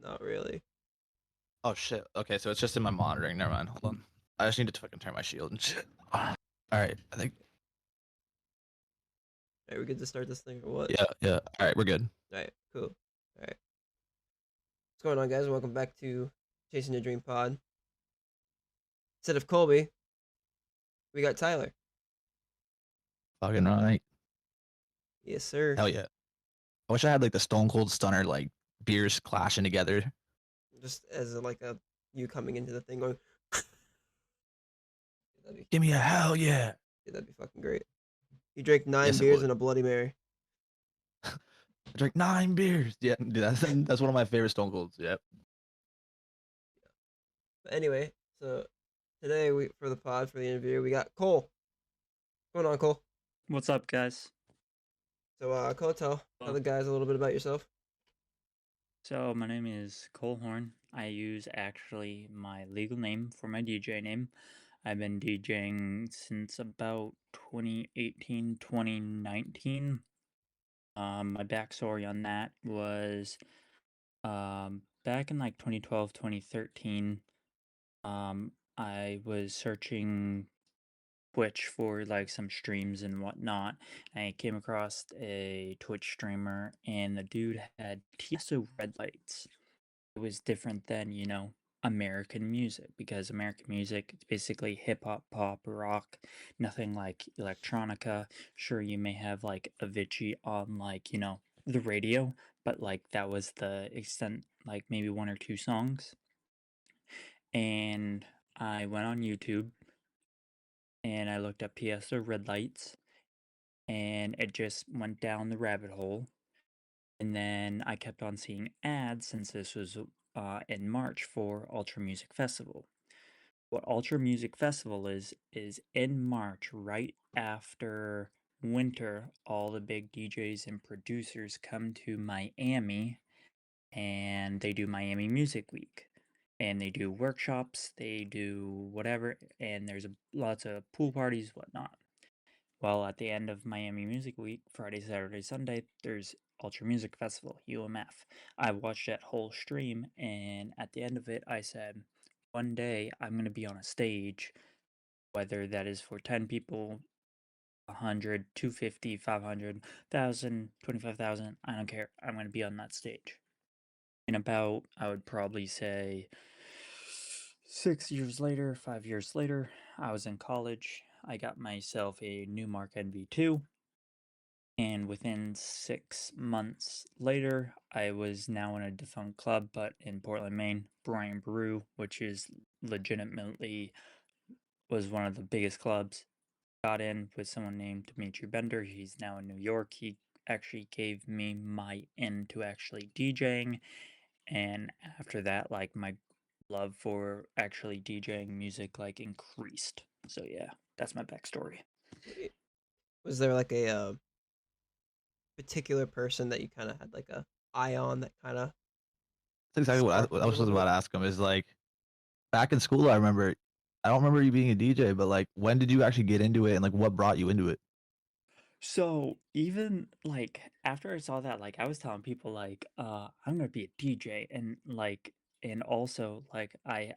Not really. Oh shit. Okay, so it's just in my monitoring. Never mind. Hold on. I just need to fucking turn my shield and shit. All right. I think. Alright, we good to start this thing or what? Yeah. Yeah. All right. We're good. Alright, cool. Alright. What's going on, guys? Welcome back to Chasing the Dream Pod. Instead of Colby, we got Tyler. Fucking right. Yes, sir. Hell yeah. I wish I had like the Stone Cold Stunner like beers clashing together. Just as like a you coming into the thing going, that'd be Give me a hell yeah. that'd be fucking great. You drank nine Yes, it beers would. and a Bloody Mary. I drank 9 beers. Yeah, dude, that's one of my favorite Stone Colds. Yep. But anyway, so today we for the pod for the interview we got Cole. What's going on, Cole? What's up, guys? So Cole, tell the guys a little bit about yourself. So, my name is Cole Horne. I use actually my legal name for my DJ name. I've been DJing since about 2018, 2019. My backstory on that was back in like 2012, 2013. I was searching Twitch for like some streams and whatnot. I came across a Twitch streamer, and the dude had TSO red lights. It was different than, American music, because American music is basically hip hop, pop, rock, nothing like electronica. Sure, you may have like Avicii on like, the radio, but like that was the extent, like maybe one or two songs. And I went on YouTube and I looked up PSO red lights, and it just went down the rabbit hole. And then I kept on seeing ads since this was in March for Ultra Music Festival. What Ultra Music Festival is in March, right after winter, all the big DJs and producers come to Miami, and they do Miami Music Week. And they do workshops, they do whatever, and there's lots of pool parties, whatnot. Well, at the end of Miami Music Week, Friday, Saturday, Sunday, there's Ultra Music Festival, UMF. I watched that whole stream, and at the end of it, I said, one day I'm going to be on a stage, whether that is for 10 people, 100, 250, 500, 1,000, 25,000, I don't care. I'm going to be on that stage. In about, I would probably say, 6 years later, 5 years later, I was in college. I got myself a Newmark NV2. And within 6 months later, I was now in a defunct club, but in Portland, Maine, Brian Brew, which is legitimately was one of the biggest clubs. Got in with someone named Dimitri Bender. He's now in New York. He actually gave me my in to actually DJing, and after that, like my love for actually DJing music like increased. So yeah, that's my backstory. Sweet. Was there like a particular person that you kind of had like a eye on that kind of That's exactly sparked what I you a was just little about bit? to ask him. Is like back in school. I remember. I don't remember you being a DJ, but like, when did you actually get into it, and like, what brought you into it? So even like after I saw that, like I was telling people like I'm gonna be a DJ, and like and also like I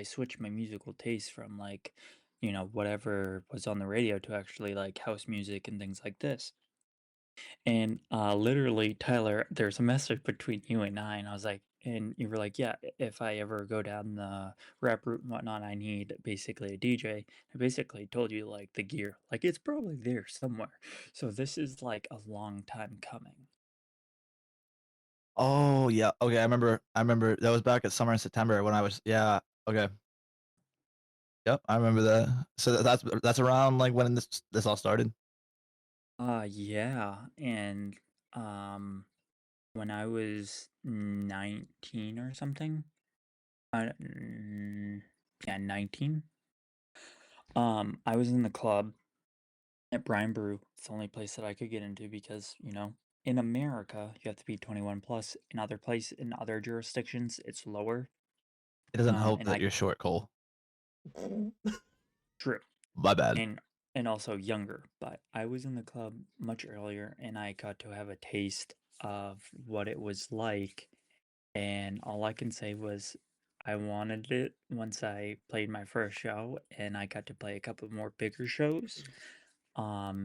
switched my musical taste from like whatever was on the radio to actually like house music and things like this. And literally, Tyler, there's a message between you and I, and I was like, and you were like, yeah, if I ever go down the rap route and whatnot, I need basically a DJ. I basically told you like the gear, like it's probably there somewhere. So this is like a long time coming. Oh yeah. Okay, I remember. I remember that was back at summer in September when I was. Yeah. Okay. Yep, I remember that. So that's around like when this all started. Yeah, and um, when I was 19 or something, I, yeah, 19. I was in the club at Brian Brew. It's the only place that I could get into because, in America, you have to be 21 plus. In other jurisdictions, it's lower. It doesn't help And that I you're short, Cole. true. My bad. And also younger, but I was in the club much earlier, and I got to have a taste of what it was like And all I can say was I wanted it once I played my first show, and I got to play a couple more bigger shows.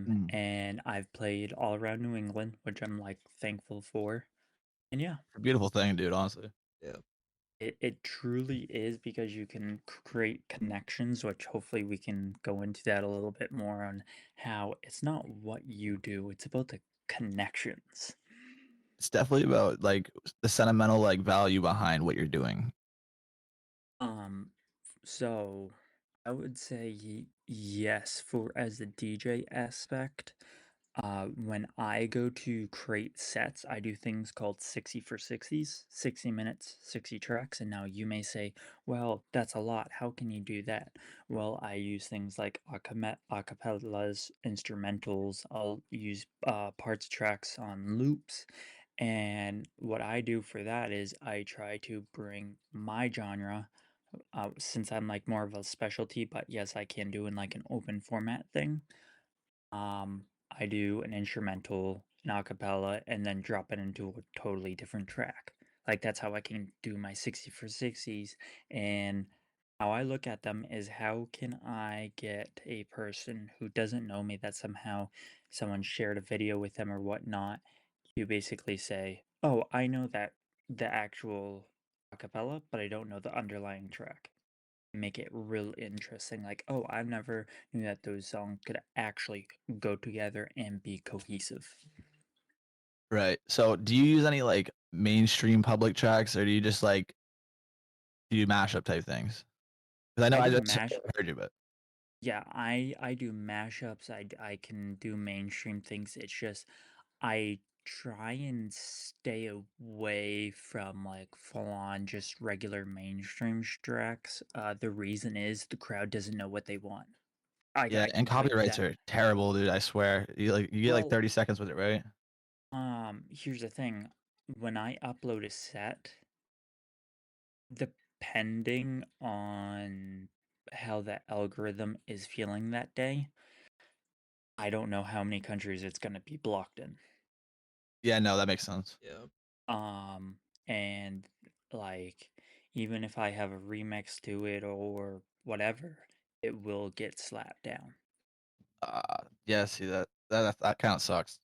Mm. And I've played all around New England, which I'm like thankful for. And yeah, A beautiful thing, dude. Honestly. Yeah. it truly is because you can create connections, which hopefully we can go into that a little bit more on how it's not what you do, it's about the connections. It's definitely about like the sentimental like value behind what you're doing. Um, so I would say yes for as the DJ aspect. When I go to create sets, I do things called 60 for 60s, 60 minutes, 60 tracks. And now you may say, well, that's a lot. How can you do that? Well, I use things like acapellas, instrumentals. I'll use parts tracks on loops. And what I do for that is I try to bring my genre, since I'm like more of a specialty, but yes, I can do in like an open format thing. Um, I do an instrumental, an acapella, and then drop it into a totally different track. Like that's how I can do my 60 for 60s. And how I look at them is how can I get a person who doesn't know me that somehow someone shared a video with them or whatnot to basically say, oh, I know that the actual acapella, but I don't know the underlying track. Make it real interesting. Like, oh, I never knew that those songs could actually go together and be cohesive. Right. So, do you use any like mainstream public tracks, or do you just like do mashup type things? Because I know I I do just mash heard you, but Yeah, I do mashups. I can do mainstream things. It's just I try and stay away from like full on just regular mainstream tracks. The reason is the crowd doesn't know what they want. yeah, I and can tell you copyrights that. are terrible, dude. I swear. You get like Well, 30 seconds with it, right? here's the thing. When I upload a set, depending on how the algorithm is feeling that day, I don't know how many countries it's going to be blocked in. Yeah, no, that makes sense. Yeah. Um, and like, even if I have a remix to it or whatever, it will get slapped down. Yeah, see that kind of sucks.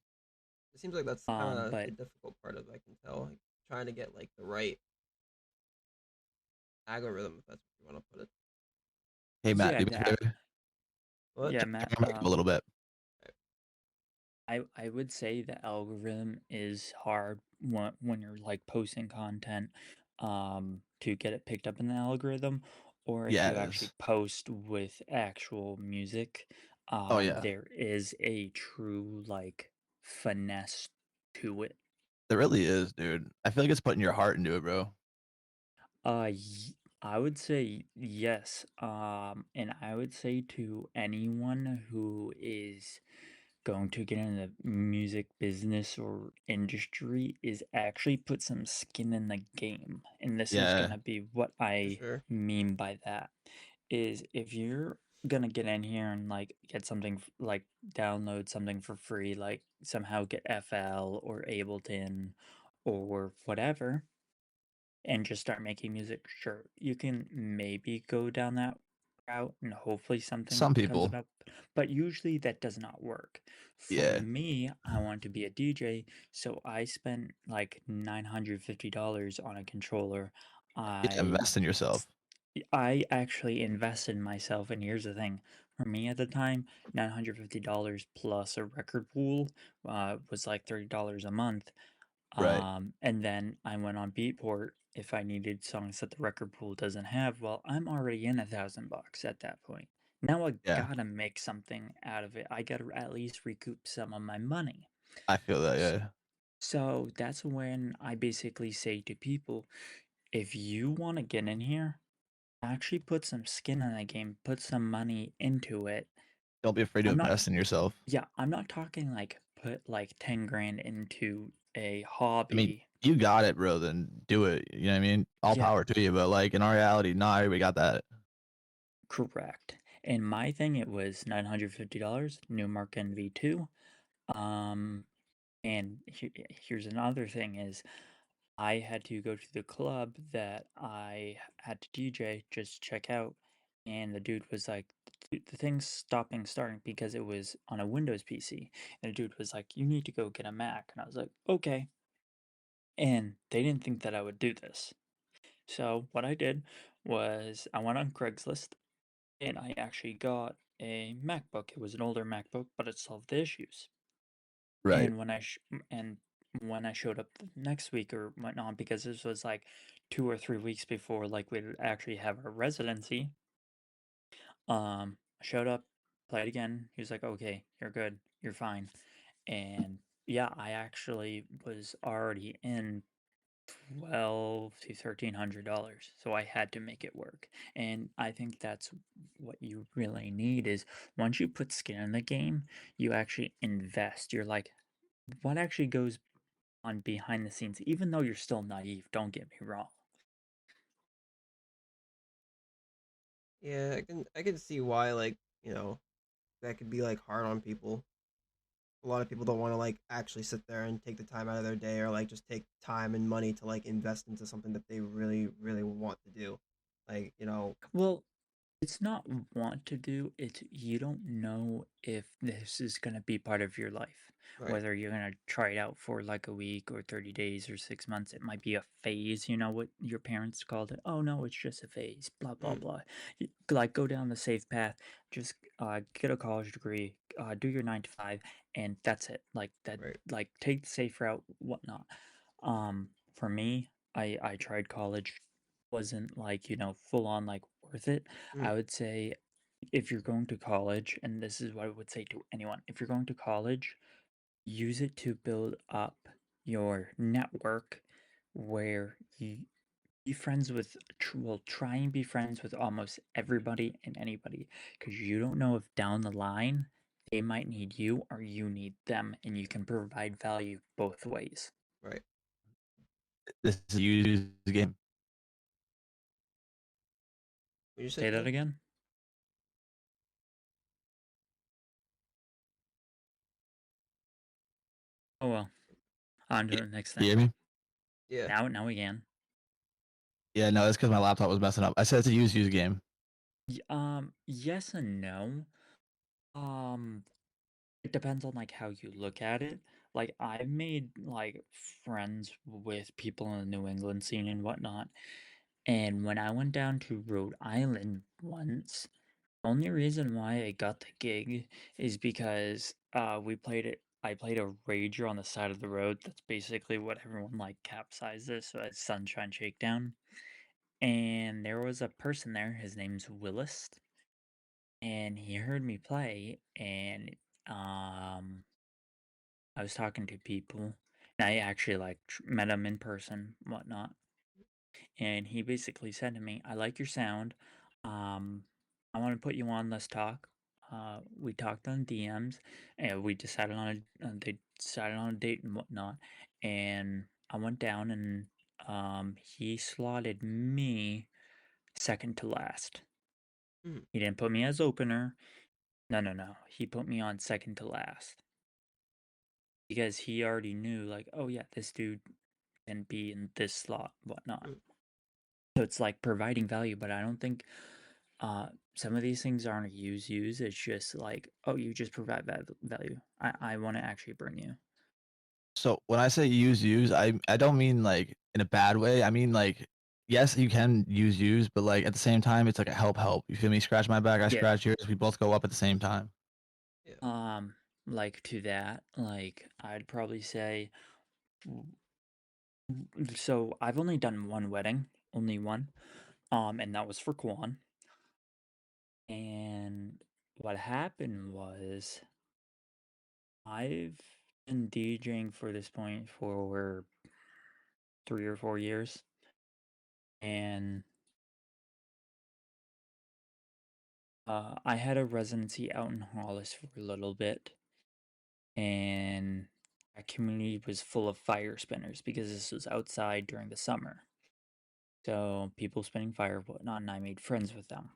It seems like that's kind of But the difficult part of it, I can tell. Like trying to get like the right algorithm, if that's what you want to put it. Hey Matt, yeah, do me a favor. What? yeah, Turn Matt, your mic up a little bit. I would say the algorithm is hard when you're like posting content to get it picked up in the algorithm, or if Yeah, you it actually is. post with actual music, Oh yeah, there is a true like finesse to it. there really is, dude. I feel like it's putting your heart into it, bro. I would say yes. And I would say to anyone who is going to get in the music business or industry is actually put some skin in the game. And this is Yeah, gonna be what For I sure. mean by that is if you're gonna get in here and like get something like download something for free, like somehow get FL or Ableton or whatever, and just start making music, sure, you can maybe go down that route and hopefully something some comes people. about, but usually that does not work. For Yeah, me, I want to be a DJ, so I spent like $950 on a controller. yeah, I invest in yourself. I actually invested in myself, and here's the thing. For me at the time, $950 plus a record pool was like $30 a month. Right. And then I went on Beatport if I needed songs that the record pool doesn't have. Well, I'm already in $1,000 at that point. Now I Yeah, gotta make something out of it. I gotta at least recoup some of my money. I feel that. S- Yeah, So that's when I basically say to people, if you want to get in here, actually put some skin in the game, put some money into it. don't be afraid to I'm not, invest in yourself. yeah, I'm not talking like put like 10 grand into a I mean, hobby. you got it, bro. Then do it. You know what I mean? All Yeah, power to you. But like in our reality, not everybody got that. correct. And my thing, it was $950, Newmark NV2. Um, and here's another thing is, I had to go to the club that I had to DJ just check out, and the dude was like, the thing's stopping starting because it was on a Windows PC, and the dude was like, you need to go get a Mac, and I was like, okay, and they didn't think that I would do this. So what I did was I went on Craigslist and I actually got a MacBook. It was an older MacBook, but it solved the issues. Right. And when I showed up the next week or whatnot, because this was like 2 or 3 weeks before like we'd actually have our residency, I showed up, played again. He was like, "Okay, you're good, you're fine." And yeah, I actually was already in $1,200 to $1,300, so I had to make it work. And I think that's what you really need is once you put skin in the game, you actually invest. You're like, what actually goes on behind the scenes, even though you're still naive, don't get me wrong. Yeah, I can see why, like, you know, that could be like hard on people. A lot of people don't want to like actually sit there and take the time out of their day, or like just take time and money to like invest into something that they really really want to do. Like, Well, it's not want to do, it's you don't know if this is going to be part of your life. right, Whether you're going to try it out for like a week or 30 days or 6 months, it might be a phase, you know what your parents called it. Oh no, it's just a phase, blah, blah, mm, blah. Like go down the safe path, just get a college degree, do your 9 to 5, and that's it. Like that, right, like take the safe route, whatnot. For me, I tried college, wasn't like, full on like worth it. mm, I would say if you're going to college, and this is what I would say to anyone, if you're going to college, use it to build up your network where you be friends with, well, try and be friends with almost everybody and anybody because you don't know if down the line they might need you or you need them, and you can provide value both ways. right. This is a use game. What you say, Say that Cole? again? Oh well, on to Yeah. the next You thing. hear me? Yeah. Now we can. Yeah, no, that's because my laptop was messing up. I said it's a use game. Yes and no. Um, it depends on like how you look at it. Like I've made like friends with people in the New England scene and whatnot. And when I went down to Rhode Island once, the only reason why I got the gig is because we played it. I played a rager on the side of the road. That's basically what everyone like capsizes. So it's Sunshine Shakedown. And there was a person there. His name's Willis, and he heard me play, and um I was talking to people, and I actually like met him in person, whatnot, and he basically said to me, "I like your sound. Um, I want to put you on. Let's talk." We talked on DMs, and we decided on they decided on a date and whatnot, and I went down and he slotted me second to last. Mm, He didn't put me as opener. No, no, no. He put me on second to last because he already knew, like, oh yeah, this dude can be in this slot, whatnot. mm, So it's like providing value, but I don't think some of these things aren't a use. It's just like, oh, you just provide value. I want to actually bring you. So when I say use, I don't mean like in a bad way. I mean like yes, you can use, but like at the same time, it's like a help. You feel me? Scratch my back, I Yeah. scratch yours. We both go up at the same time. yeah. Like to that, like I'd probably say, so I've only done one wedding, only one, and that was for Kwan. And what happened was I've been DJing for this point for 3 or 4 years, and I had a residency out in Hollis for a little bit, and that community was full of fire spinners because this was outside during the summer. So people spinning fire, whatnot, and I made friends with them.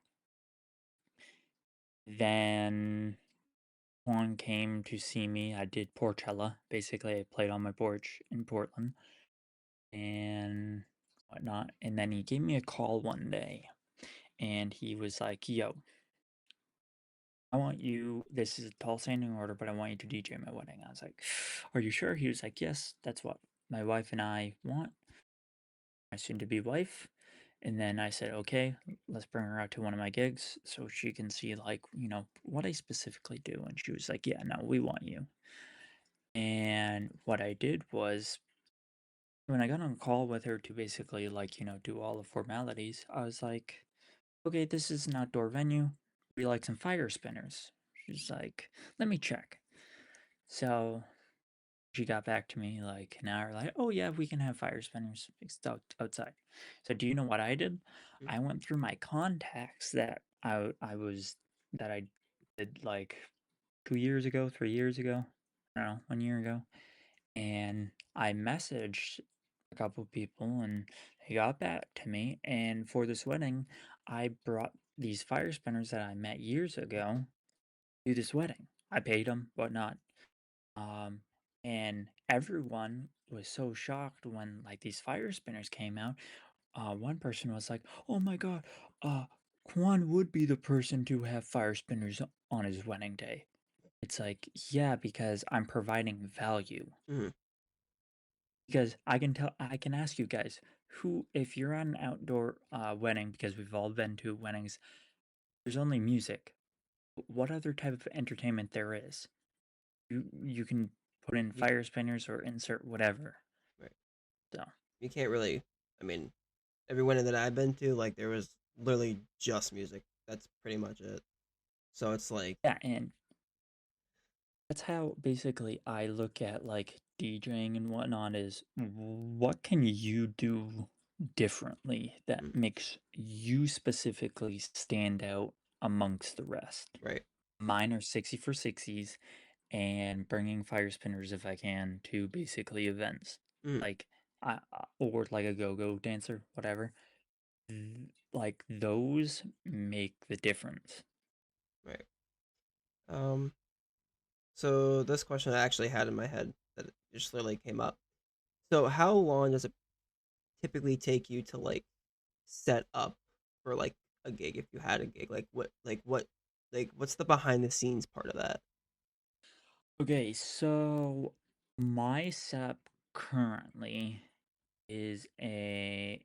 Then one came to see me. I did Porchella. Basically, I played on my porch in Portland. and whatnot. And then he gave me a call one day and he was like, yo, I want you, this is a tall standing order, but I want you to DJ my wedding. I was like, are you sure? He was like, yes, that's what my wife and I want, my soon to be wife. And then I said, okay, let's bring her out to one of my gigs so she can see, like, what I specifically do. And she was like, yeah, no, we want you. And what I did was, when I got on a call with her to basically, like, do all the formalities, I was like, okay, this is an outdoor venue. We like some fire spinners. She's like, let me check. So she got back to me like an hour, like, oh yeah, we can have fire spinners fixed outside. So do you know what I did? Mm. I went through my contacts that I did like 2 years ago, 3 years ago, I don't know, 1 year ago, and I messaged a couple people and they got back to me. And for this wedding, I brought these fire spinners that I met years ago to this wedding. I paid them, whatnot. Um, and everyone was so shocked when like these fire spinners came out. One person was like, "Oh my god, uh, Quan would be the person to have fire spinners on his wedding day." It's like, yeah, because I'm providing value. Mm. Because I can ask you guys, who, if you're at an outdoor wedding, because we've all been to weddings, there's only music. What other type of entertainment there is? You can put in You, fire spinners or insert whatever. right. So You can't really. I mean, every wedding that I've been to, like there was literally just music. That's pretty much it. So it's like, yeah, and that's how basically I look at like DJing and whatnot is what can you do differently that mm, makes you specifically stand out amongst the rest? right. Mine are 60 for 60s and bringing fire spinners if I can to basically events Mm, like or like a go-go dancer, whatever. Like those make the difference. right. Um. So this question I actually had in my head that it just literally came up. So how long does it typically take you to like set up for like a gig if you had a gig? Like what's the behind the scenes part of that? Okay, so my setup currently is a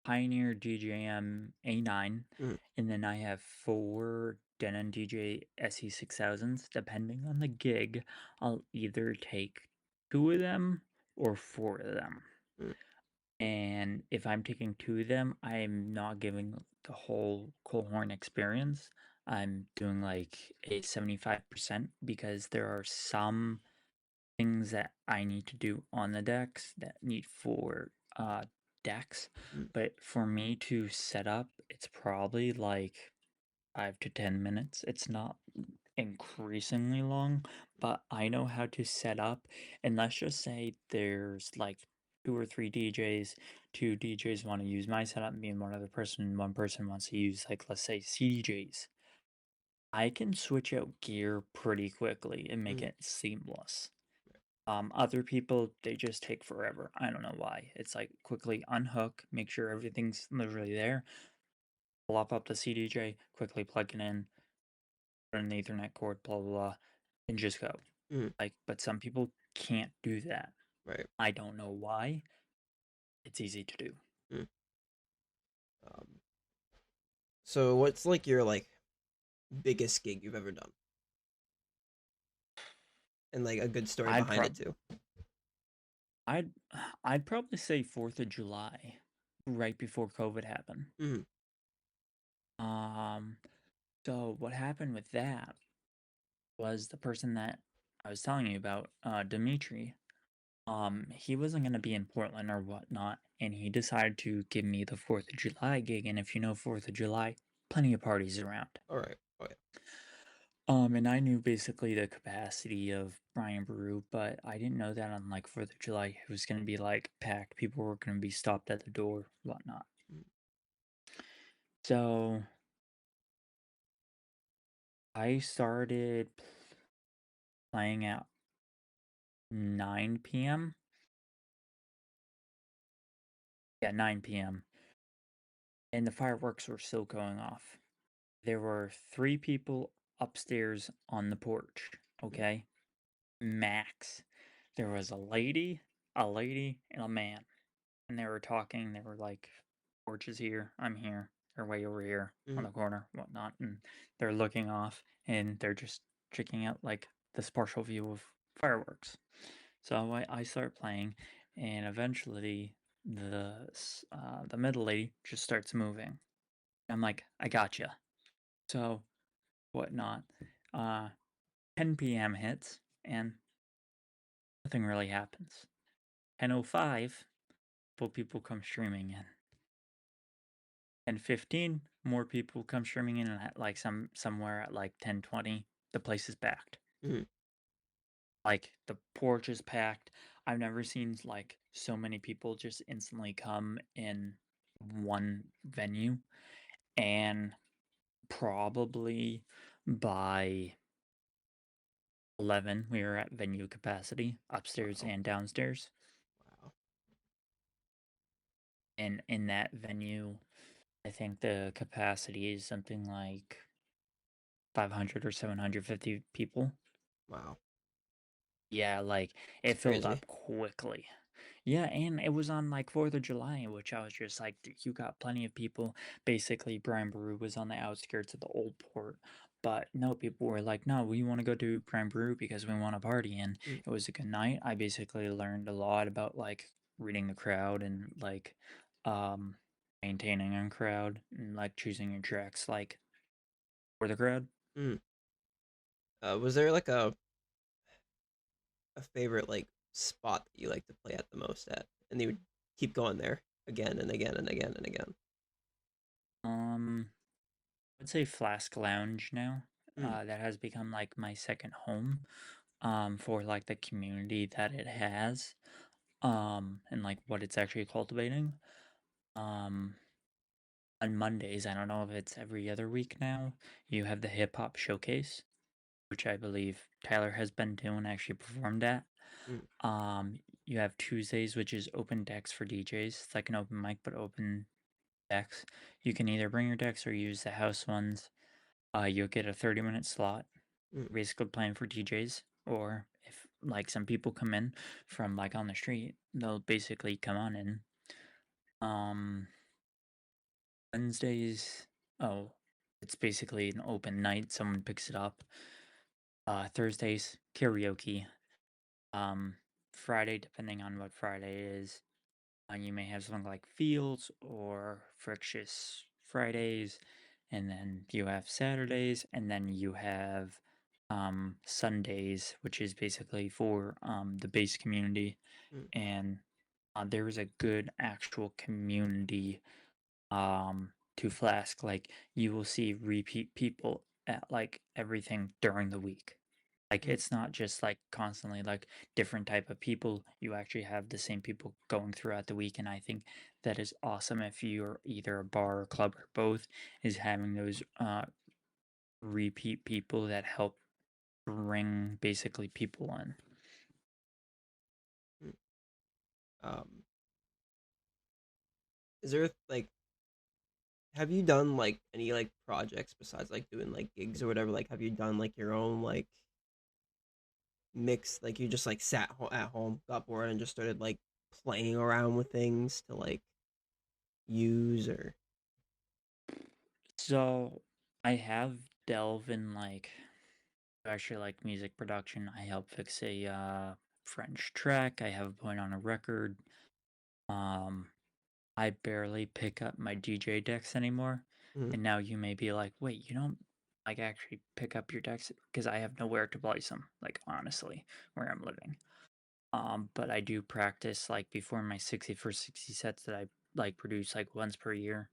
Pioneer DJM A9, Mm, and then I have four Denon DJ SE6000s. Depending on the gig, I'll either take two of them or four of them. mm, And if I'm taking two of them, I'm not giving the whole Cole Horne experience. I'm doing like a 75% because there are some things that I need to do on the decks that need for decks. mm, But for me to set up, it's probably like 5 to 10 minutes. It's not increasingly long, but I know how to set up. And let's just say there's like two or three DJs. Two DJs want to use my setup, me and one other person, and one person wants to use, like, let's say CDJs. I can switch out gear pretty quickly and make mm, it seamless. Other people, they just take forever. I don't know why. It's like quickly unhook, make sure everything's literally there, pull up the CDJ, quickly plug it in, put an Ethernet cord, blah blah blah, and just go. mm, Like, but some people can't do that. right. I don't know why. It's easy to do. Mm. Um, so what's like your like biggest gig you've ever done? And like a good story I'd behind prob it too. I'd I'd probably say 4th of July, right before COVID happened. Mm, Um, so what happened with that was the person that I was telling you about, Dimitri. He wasn't gonna be in Portland or whatnot, and he decided to give me the 4th of July gig. And if you know 4th of July, plenty of parties around. all right. Oh yeah. And I knew basically the capacity of Brian Brew, but I didn't know that on like 4th of July it was gonna be like packed. People were gonna be stopped at the door, whatnot. Mm, So I started playing at 9 p.m. Yeah, 9 p.m. And the fireworks were still going off. There were 3 people upstairs on the porch, Mm, okay? Max. There was a lady, and a man. And they were talking. They were like, "Porch is here. I'm here. They're way over here on mm, the corner, whatnot." And they're looking off, and they're just checking out like this partial view of fireworks. So I start playing, and eventually the middle lady just starts moving. I'm like, "I gotcha." So whatnot. Uh, 10 p.m. hits, and nothing really happens. 10:05, people come streaming in. And 15 more people come streaming in, and at like somewhere at like 10:20, the place is packed. mm, Like the porch is packed. I've never seen like so many people just instantly come in one venue, and probably by 11 we were at venue capacity upstairs wow. and downstairs. Wow. And in that venue, I think the capacity is something like 500 or 750 people. Wow. Yeah, like It's it filled crazy. up quickly. Yeah, and it was on like 4th of July, which I was just like, You got plenty of people." Basically, Brian Brew was on the outskirts of the old port. But no, people were like, "No, we want to go to Brian Brew because we want to party." And Mm, it was a good night. I basically learned a lot about like reading the crowd and like um maintaining a crowd and like choosing your tracks like for the crowd. mm. Was there like a favorite like spot that you like to play at the most at, and you would keep going there again and again and again and again? Um I'd say Flask Lounge now. Mm, That has become like my second home for like the community that it has and like what it's actually cultivating. Um on Mondays, I don't know if it's every other week now, you have the hip hop showcase, which I believe Tyler has been to and actually performed at. mm, You have Tuesdays, which is open decks for DJs. It's like an open mic but open decks. You can either bring your decks or use the house ones. You'll get a 30-minute slot, mm, basically playing for DJs. Or if like some people come in from like on the street, they'll basically come on in. Um, Wednesdays, oh, it's basically an open night. Someone picks it up. Thursdays, karaoke. Um, Friday, depending on what Friday is, you may have something like Fields or Frictious Fridays, and then you have Saturdays, and then you have Sundays, which is basically for the base community. mm, And there is a good actual community to Flask. Like you will see repeat people at like everything during the week. Like mm, it's not just like constantly like different type of people. You actually have the same people going throughout the week, and I think that is awesome if you're either a bar or club or both, is having those repeat people that help bring basically people in. mm. Um, is there like have you done like any like projects besides like doing like gigs or whatever? Like, have you done like your own like mix? Like, you just like at home, got bored, and just started like playing around with things to like use or So I have delved in like actually like music production. I help fix a French track. I have a point on a record. Um I barely pick up my DJ decks anymore. mm, And now you may be like, wait, you don't like actually pick up your decks because I have nowhere to place them, like honestly, where I'm living. But I do practice like before my 60 for 60 sets that I like produce like once per year.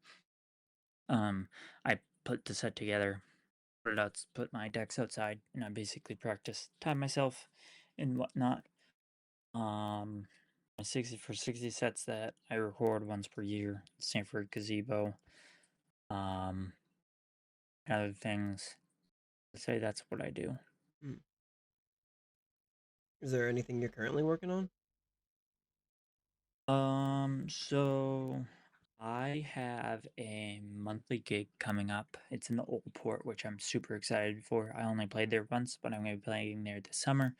I put the set together, put my decks outside, and I basically practice time myself and whatnot. Um, my 60 for 60 sets that I record once per year, Stanford Gazebo. Um, Other things. I'd say that's what I do. mm. Is there anything you're currently working on? So I have a monthly gig coming up. It's in the Old Port, which I'm super excited for. I only played there once, but I'm going to be playing there this summer.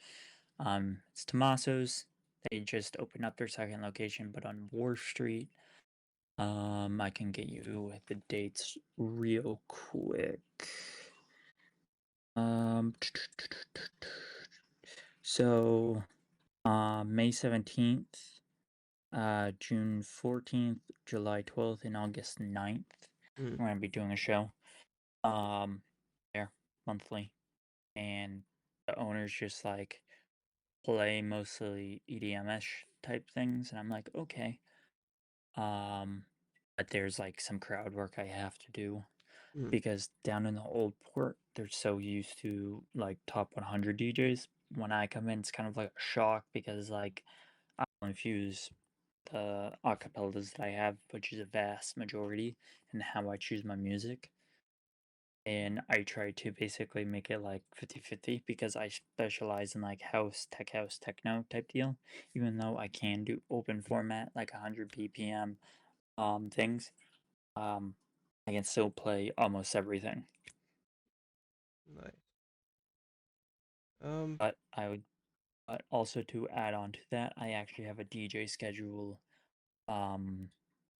It's Tommaso's. They just opened up their second location, but on Wharf Street. I can get you the dates real quick. Um, so, May 17th, June 14th, July 12th, and August 9th. Mm, We're gonna be doing a show, um, there monthly, and the owners just like play mostly EDM-ish type things, and I'm like, okay. Um, but there's like some crowd work I have to do mm, because down in the old port, they're so used to like top 100 DJs. When I come in, it's kind of like a shock because like I infuse the acapellas that I have, which is a vast majority, and how I choose my music. And I try to basically make it like 50-50 because I specialize in like house, techno type deal. Even though I can do open format like 100 BPM things, um, I can still play almost everything. nice. Um, But I would, but also to add on to that, I actually have a DJ schedule um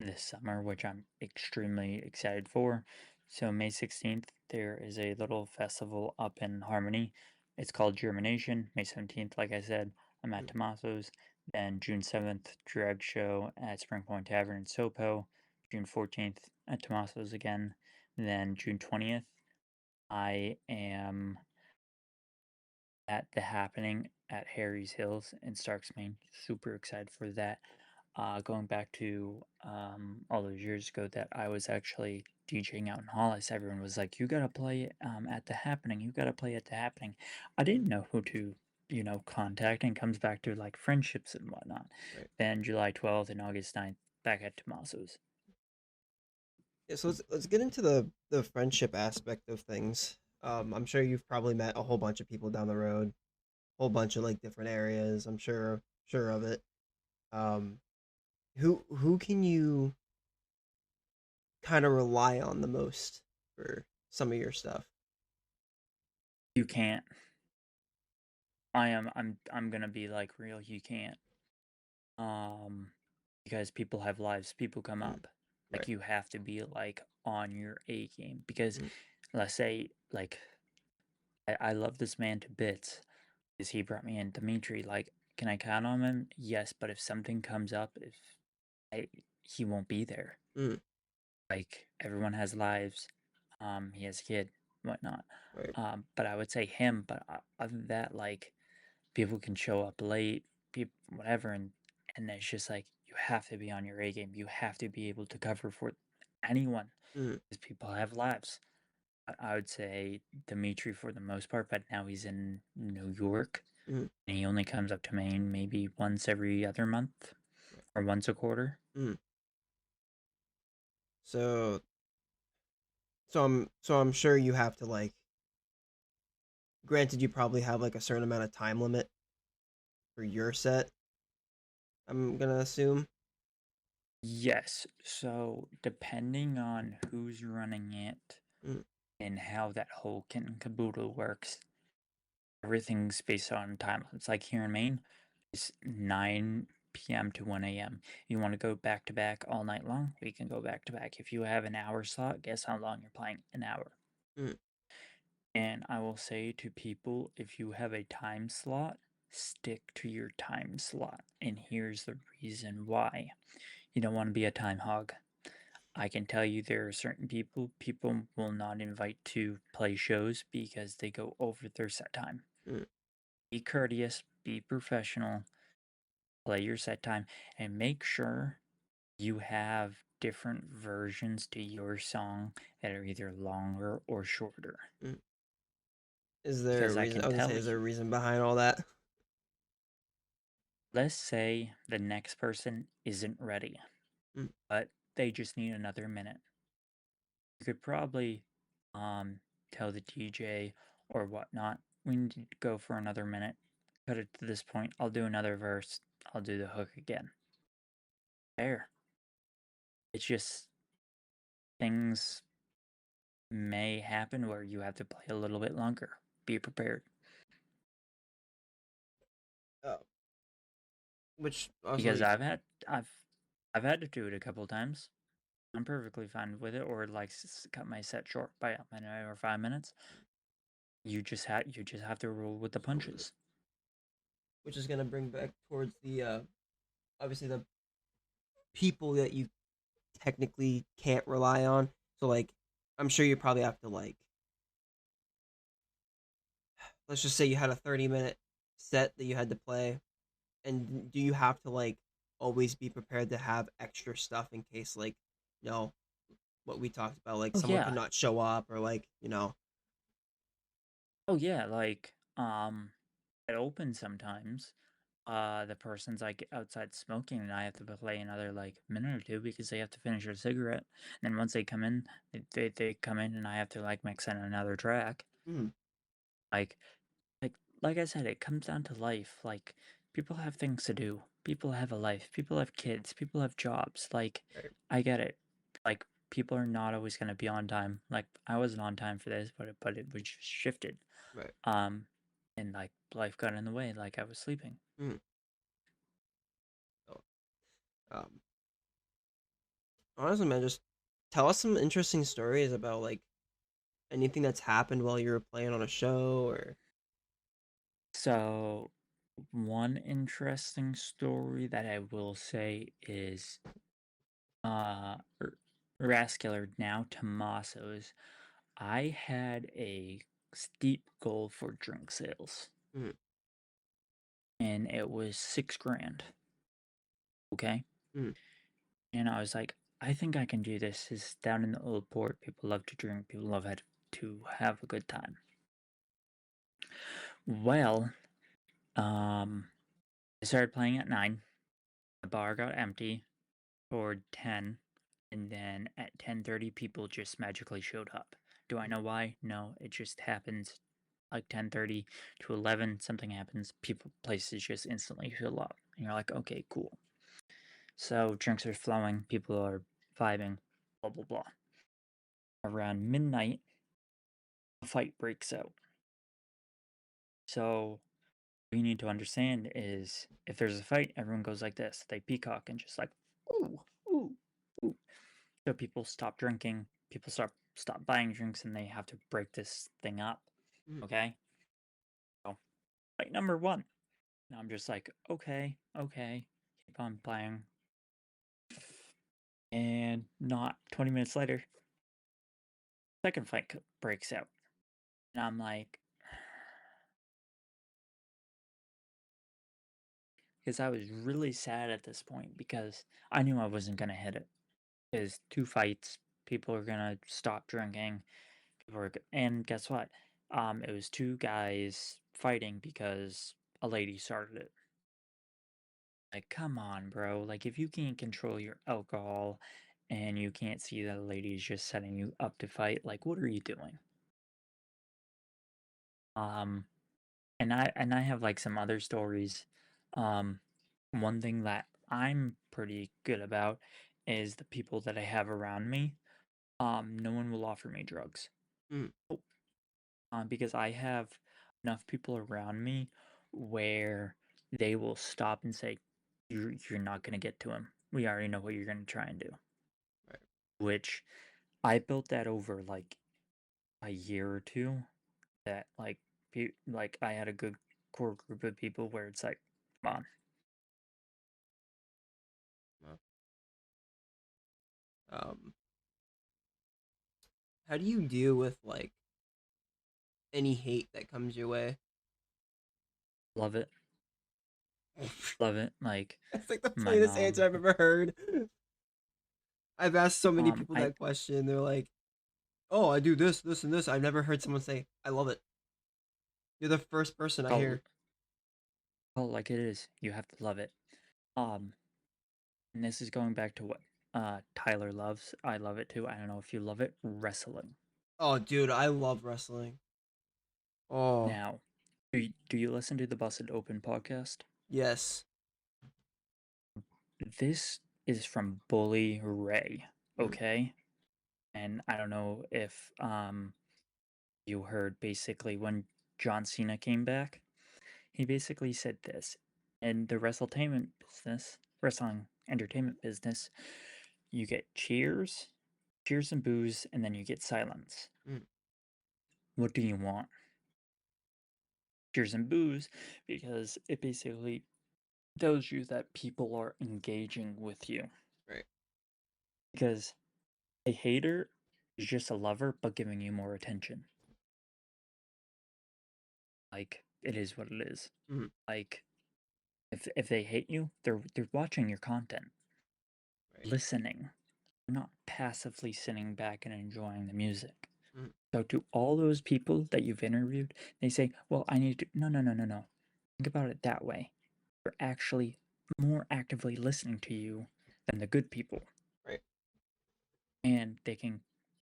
this summer, which I'm extremely excited for. So May 16th, there is a little festival up in Harmony. It's called Germination. May 17th, like I said, I'm at mm, Tommaso's. Then June 7th, drag show at Spring Point Tavern in Sopo. June 14th at Tommaso's again. Then June 20th, I am at the happening at Harry's Hills in Starks, Maine. Super excited for that. Going back to all those years ago that I was actually DJing out in Hollis, everyone was like, "You gotta play at the happening. You gotta play at the happening." I mm, didn't know who to, contact, and it comes back to like friendships and whatnot. right. Then July 12th and August 9th, back at Tommaso's. Yeah, so let's get into the friendship aspect of things. I'm sure you've probably met a whole bunch of people down the road, whole bunch of like different areas. I'm sure of it. Um, who can you kind of rely on the most for some of your stuff? You can't. I'm gonna be like real. You can't. Um, because people have lives, people come Mm, up. Like right. you have to be like on your A game because Mm, let's say like I love this man to bits because he brought me in Dimitri. Like, can I count on him? Yes, but if something comes up, if I he won't be there. mm, Like everyone has lives. He has a kid, whatnot. right. But I would say him. But other than that, like people can show up late, people whatever, and it's just like you have to be on your A game. You have to be able to cover for anyone Mm, because people have lives. I would say Dimitri for the most part, but now he's in New York mm, and he only comes up to Maine maybe once every other month right. or once a quarter. Mm. So so I'm sure you have to like. Granted, you probably have like a certain amount of time limit for your set. I'm gonna assume. Yes, so depending on who's running it Mm, and how that whole kit and caboodle works, everything's based on time. It's like here in Maine, it's 9 p.m. to 1 a.m. You want to go back to back all night long? We can go back to back. If you have an hour slot, guess how long you're playing? An hour. mm, And I will say to people, if you have a time slot, stick to your time slot. And here's the reason why. You don't want to be a time hog. I can tell you there are certain people will not invite to play shows because they go over their set time. mm, Be courteous, be professional, play your set time, and make sure you have different versions to your song that are either longer or shorter. mm. Is there a Because I reason? can I was gonna say, tell is there a you, reason behind all that? let's say the next person isn't ready, Mm, but they just need another minute. You could probably tell the DJ or whatnot, we need to go for another minute. Cut it to this point. I'll do another verse. I'll do the hook again. fair. It's just things may happen where you have to play a little bit longer. Be prepared. Uh, which also Because makes I've had to do it a couple of times. I'm perfectly fine with it, or like cut my set short by a minute or 5 minutes. You just have to roll with the just roll with it. punches. Which is gonna bring back towards the obviously the people that you technically can't rely on. So like, I'm sure you probably have to like, let's just say you had a 30-minute set that you had to play, and do you have to like always be prepared to have extra stuff in case like, you know, what we talked about, like Oh someone could yeah, not show up or like, oh yeah. Like it opens sometimes. The person's like outside smoking, and I have to play another like minute or two because they have to finish their cigarette. And then once they come in, they come in, and I have to like mix in another track. mm, Like like like I said, it comes down to life. Like people have things to do. People have a life. People have kids. People have jobs. Like right, I get it. Like people are not always gonna be on time. Like I wasn't on time for this, but it was just shifted. right, Um, and like life got in the way. Like I was sleeping. mm. So, um, honestly, man, just tell us some interesting stories about like anything that's happened while you were playing on a show or. So one interesting story that I will say is Rascular, now Tommaso's. I had a steep goal for drink sales, Mm, and it was 6 grand. Okay, mm, and I was like, I think I can do this. It's down in the old port. People love to drink. People love to have a good time. Well, I started playing at 9. The bar got empty toward 10, and then at 10:30 people just magically showed up. Do I know why? No, it just happens. Like 10:30 to 11, something happens, people places just instantly fill up. And you're like, okay, cool. So drinks are flowing, people are vibing, blah blah blah. Around midnight, a fight breaks out. So what you need to understand is if there's a fight, everyone goes like this. They peacock and just like, ooh, ooh, ooh. So people stop drinking, people stop buying drinks, and they have to break this thing up. mm, Okay? So fight number one. And I'm just like, okay, okay. Keep on playing. And not 20 minutes later, second fight breaks out. And I'm like, because I was really sad at this point because I knew I wasn't going to hit it. Because 2 fights, people are going to stop drinking. And guess what? It was 2 guys fighting because a lady started it. Like, come on, bro. Like, if you can't control your alcohol and you can't see that a lady is just setting you up to fight, like, what are you doing? Um, and I have like some other stories. Um, one thing that I'm pretty good about is the people that I have around me. No one will offer me drugs. mm, Because I have enough people around me where they will stop and say, you're not gonna get to him. We already know what you're gonna try and do." right. Which I built that over like a year or two. That like I had a good core group of people where it's like, come on. Well, Um, how do you deal with like any hate that comes your way? Love it. Love it. Like That's like the my plainest answer mom. I've ever heard. I've asked so many people I that question. They're like, "Oh, I do this, this, and this." I've never heard someone say, "I love it." You're the first person I oh hear. like it is. You have to love it. Um, and this is going back to what Tyler loves. I love it too. I don't know if you love it. Wrestling. Oh, dude, I love wrestling. Oh, Now, do you listen to the Busted Open podcast? yes. This is from Bully Ray, Mm. okay? And I don't know if you heard basically when John Cena came back, he basically said this. In the wrestling entertainment business, you get cheers, cheers and boos, and then you get silence. Mm. What do you want? Cheers and boos, because it basically tells you that people are engaging with you. Right. Because a hater is just a lover, but giving you more attention. Like, it is what it is. Mm. Like, if they hate you, they're watching your content, Right. listening, not passively sitting back and enjoying the music. Mm. So to all those people that you've interviewed, they say, "Well, I need to." No, no, no, no, no. Think about it that way. They're actually more actively listening to you than the good people, Right. and they can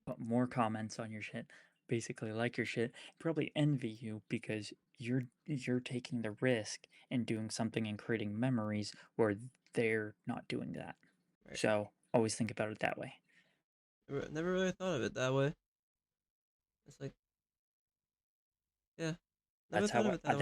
put more comments on your shit, basically like your shit, probably envy you because you're taking the risk and doing something and creating memories where they're not doing that. Right. So always think about it that way. Never really thought of it that way. It's like, yeah, never That's thought how of it that way.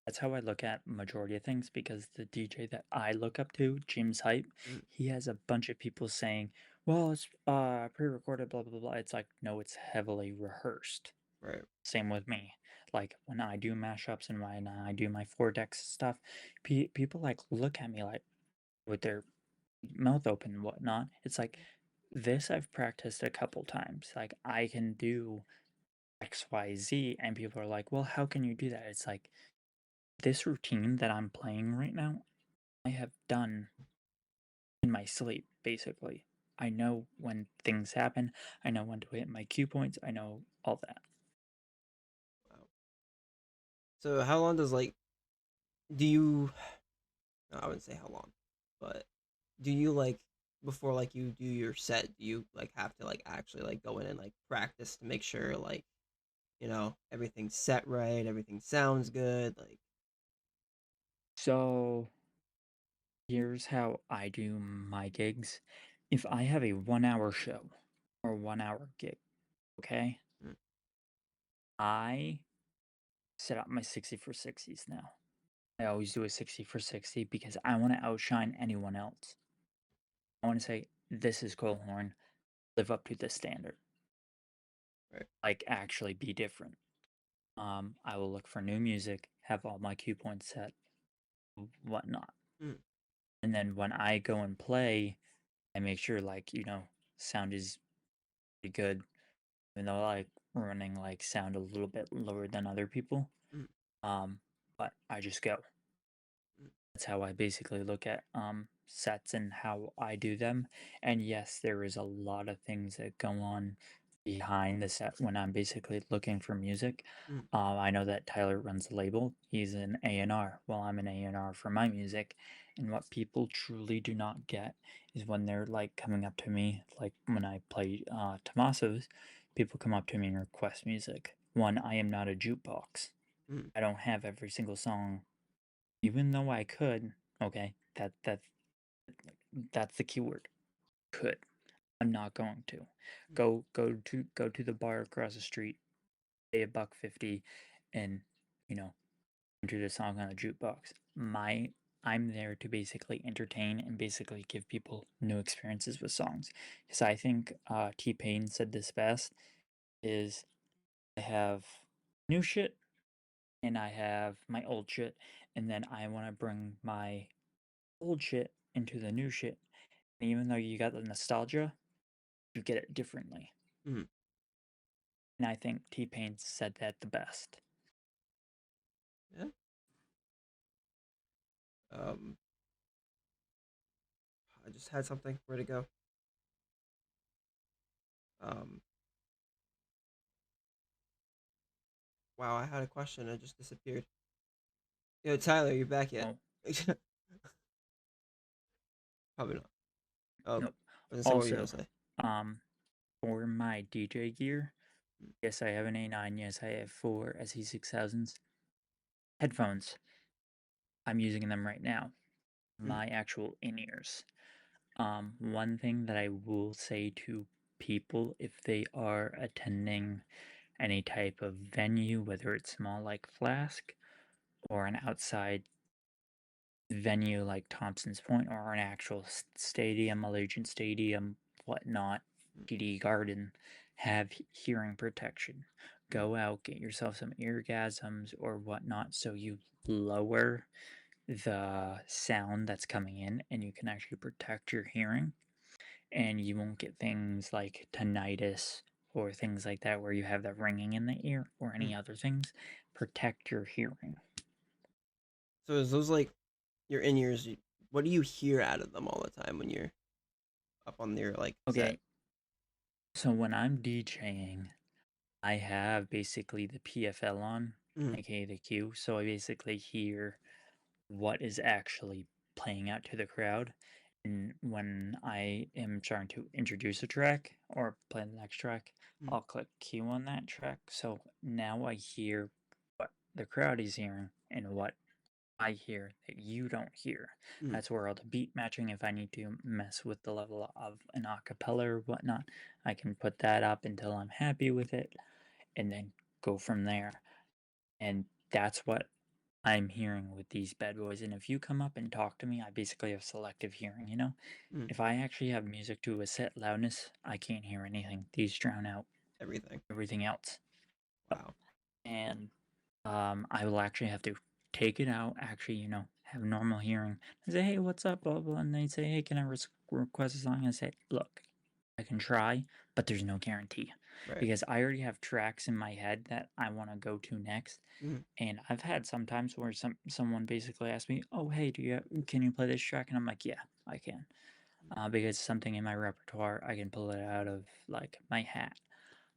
that's how I look at majority of things, because the DJ that I look up to, Jim's Hype, Mm. he has a bunch of people saying, "Well, it's pre-recorded, blah blah blah." It's like, no, it's heavily rehearsed. Right. Same with me. Like when I do mashups and when I do my four decks stuff, people like look at me like with their mouth open and whatnot. It's like, this I've practiced a couple times. Like I can do XYZ, and people are like, "Well, how can you do that?" It's like, this routine that I'm playing right now, I have done in my sleep, basically. I know when things happen. I know when to hit my cue points. I know all that. Wow. So how long does like do you? No, I wouldn't say how long, but do you like before like you do your set? Do you like have to like actually like go in and like practice to make sure like everything's set right, everything sounds good, like So here's how I do my gigs. If I have a 1 hour show or 1 hour gig, okay, mm, I set up my 60 for 60s now. I always do a 60 for 60 because I want to outshine anyone else. I want to say, this is Cole Horne, live up to this standard. right, Like, actually be different. I will look for new music, have all my cue points set, whatnot. mm, And then when I go and play, I make sure, like, sound is pretty good, even though I like running like sound a little bit lower than other people. mm, Um, but I just go. mm, That's how I basically look at sets and how I do them. And yes, there is a lot of things that go on behind the set when I'm basically looking for music. mm, I know that Tyler runs the label. He's an A&R. Well, I'm an A&R for my music. And what people truly do not get is when they're like coming up to me, like when I play Tommaso's, people come up to me and request music. One, I am not a jukebox. mm, I don't have every single song, even though I could. Okay, that's the keyword. Could. I'm not going to. mm, Go to the bar across the street, pay $1.50, and you know enter the song on the jukebox. I'm there to basically entertain and basically give people new experiences with songs. Because I think T Pain said this best: is I have new shit and I have my old shit, and then I want to bring my old shit into the new shit. And even though you got the nostalgia, you get it differently. mm. And I think T Pain said that the best. Yeah. Um, I just had something. Where to go? Um, wow, I had a question. It just disappeared. Yo, Tyler, you back yet? Oh, Probably not. nope. I was gonna say what were you gonna Also, say? um, for my DJ gear, Mm, yes, I have an A9. Yes, I have four SE6000s. Headphones, I'm using them right now. mm, My actual in ears. One thing that I will say to people if they are attending any type of venue, whether it's small like Flask or an outside venue like Thompson's Point or an actual stadium, Allegiant Stadium, whatnot, TD Garden, have hearing protection. Go out, get yourself some eargasms or whatnot so you lower the sound that's coming in and you can actually protect your hearing and you won't get things like tinnitus or things like that where you have that ringing in the ear or any other things. Protect your hearing. So is those like your in ears? What do you hear out of them all the time when you're up on your like set? Okay, so when I'm DJing, I have basically the PFL on, Mm, aka the Q, so I basically hear what is actually playing out to the crowd. And when I am trying to introduce a track or play the next track, mm, I'll click Q on that track. So now I hear what the crowd is hearing and what I hear that you don't hear. mm, That's where all the beat matching, if I need to mess with the level of an acapella or whatnot, I can put that up until I'm happy with it and then go from there. And that's what I'm hearing with these bad boys. And if you come up and talk to me, I basically have selective hearing, you know? mm. If I actually have music to a set loudness, I can't hear anything. These drown out Everything. everything else. Wow. And I will actually have to take it out, actually, have normal hearing. And say, hey, what's up, blah, blah. And they say, hey, can I request a song? And I say, look, I can try, but there's no guarantee. Right. Because I already have tracks in my head that I want to go to next. Mm, And I've had some times where someone basically asks me, "Oh, hey, can you play this track?" And I'm like, "Yeah, I can," because it's something in my repertoire. I can pull it out of like my hat.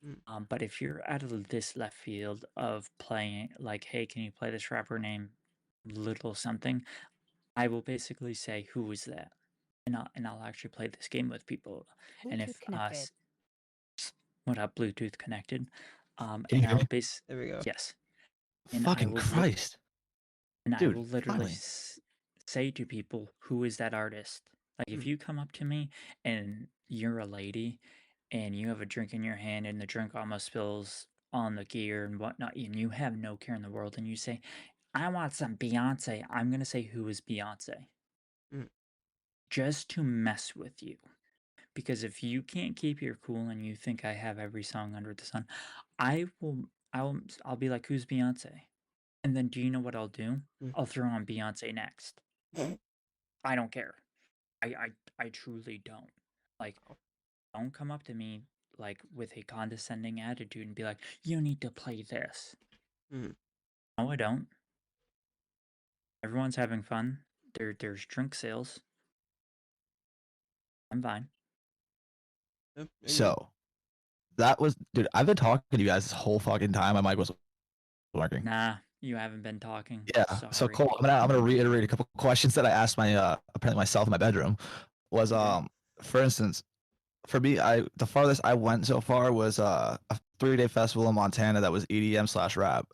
mm, But if you're out of this left field of playing, like, "Hey, can you play this rapper named Little something?" I will basically say, "Who is that?" And I'll actually play this game with people. And Bluetooth if connected. what up, Bluetooth connected, Can and you hear I'll me? there we go. yes, and I Fucking will Christ, dude! literally Finally. say to people, "Who is that artist?" Like, if Mm, you come up to me and you're a lady and you have a drink in your hand and the drink almost spills on the gear and whatnot, and you have no care in the world, and you say, "I want some Beyonce," I'm going to say, "Who is Beyonce?" mm, Just to mess with you. Because if you can't keep your cool and you think I have every song under the sun, I will, I'll be like, "Who's Beyonce?" And then do you know what I'll do? mm. I'll throw on Beyonce next. I don't care. I truly don't. Like, Wow. don't come up to me like with a condescending attitude and be like, "You need to play this." Mm, No, I don't. Everyone's having fun. There's drink sales. I'm fine. yep, you're good. So that was, dude. I've been talking to you guys this whole fucking time. My mic was working. Nah, you haven't been talking. Yeah. So Sorry. Cole, I'm gonna reiterate a couple questions that I asked my apparently myself in my bedroom. Was Okay. for instance, for me, the farthest I went so far was a 3-day festival in Montana that was EDM slash rap.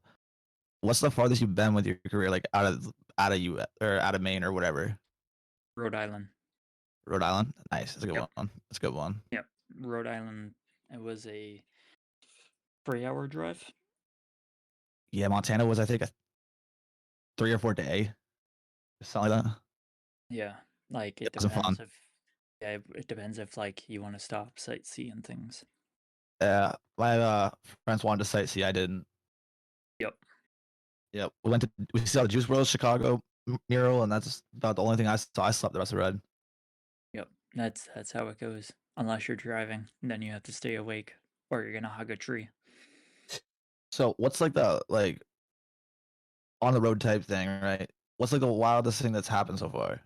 What's the farthest you've been with your career, like out of you or out of Maine or whatever? Rhode Island. Rhode Island. Nice. That's a good Yep. one. That's a good one. Yep. Rhode Island. It was a 3-hour drive. Yeah, Montana was I think a 3 or 4 day, something like that. Yeah. Like, It it wasn't depends fun. if it depends if like you want to stop sightseeing things. My friends wanted to sightsee. I didn't. Yep. Yep. We saw the Juice World Chicago mural, and that's about the only thing I saw. I slept the rest of the ride. Yep. That's how it goes. Unless you're driving, then you have to stay awake or you're gonna hug a tree. So what's like the on the road type thing, right? What's like the wildest thing that's happened so far?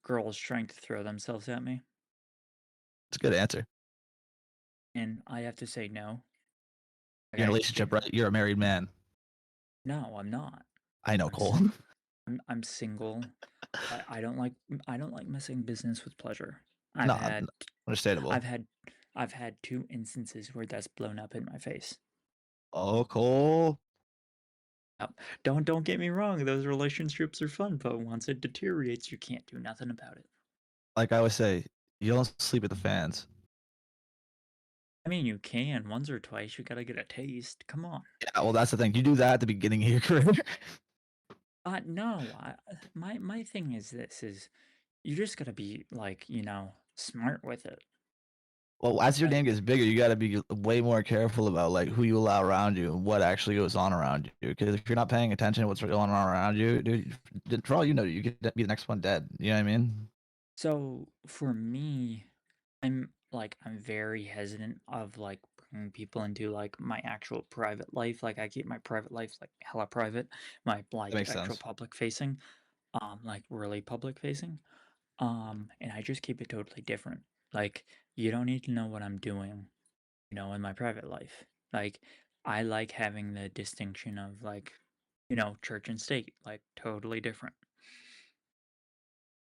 Girls trying to throw themselves at me, It's a good answer. and I have to say no. Like, You're in a relationship, right? You're a married man. no, I'm not. I know, I'm Cole. I'm single. I don't like messing business with pleasure. I've No, had understandable. I've had I've had 2 instances where that's blown up in my face. Oh, Cole. Don't get me wrong, those relationships are fun, but once it deteriorates, you can't do nothing about it. Like I always say, you don't sleep with the fans. I mean, you can once or twice. You gotta get a taste. Come on. Yeah, well, that's the thing. You do that at the beginning of your career. No. My thing is this: is you just gotta be like smart with it. Well, as your Like, name gets bigger, you got to be way more careful about like who you allow around you and what actually goes on around you. Because if you're not paying attention to what's going on around you, dude, for all you know, you could be the next one dead. You know what I mean? so for me, I'm very hesitant of like bringing people into like my actual private life. Like I keep my private life like hella private, my That like makes actual sense. public facing, like really public facing. And I just keep it totally different. Like you don't need to know what I'm doing, in my private life. Like I like having the distinction of like, church and state, like totally different.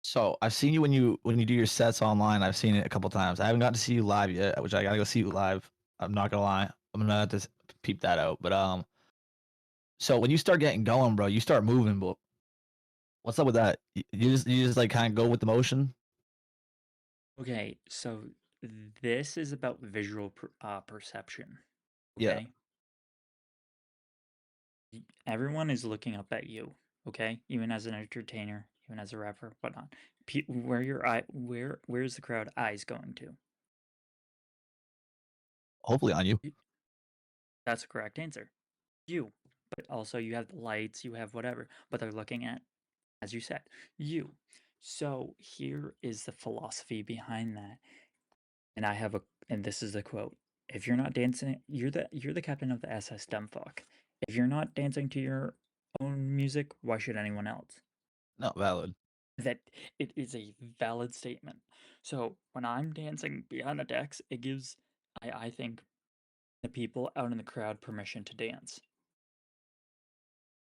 So I've seen you when you do your sets online. I've seen it a couple times. I haven't got to see you live yet, which I gotta go see you live. I'm not gonna lie. I'm gonna have to peep that out. But so when you start getting going, bro, you start moving. But what's up with that? You just like kind of go with the motion. Okay, so this is about visual perception. Yeah. Okay, everyone is looking up at you. Okay, even as an entertainer, even as a rapper, whatnot. Where your eye, where's the crowd eyes going to? Hopefully on you. Y- That's the correct answer. You. But also you have the lights, you have whatever, but they're looking at, as you said, you. So here is the philosophy behind that. And and this is the quote. If you're not dancing, you're the captain of the SS Dumbfuck. If you're not dancing to your own music, why should anyone else? No, valid. That it is a valid statement. So when I'm dancing behind the decks, it gives I think the people out in the crowd permission to dance.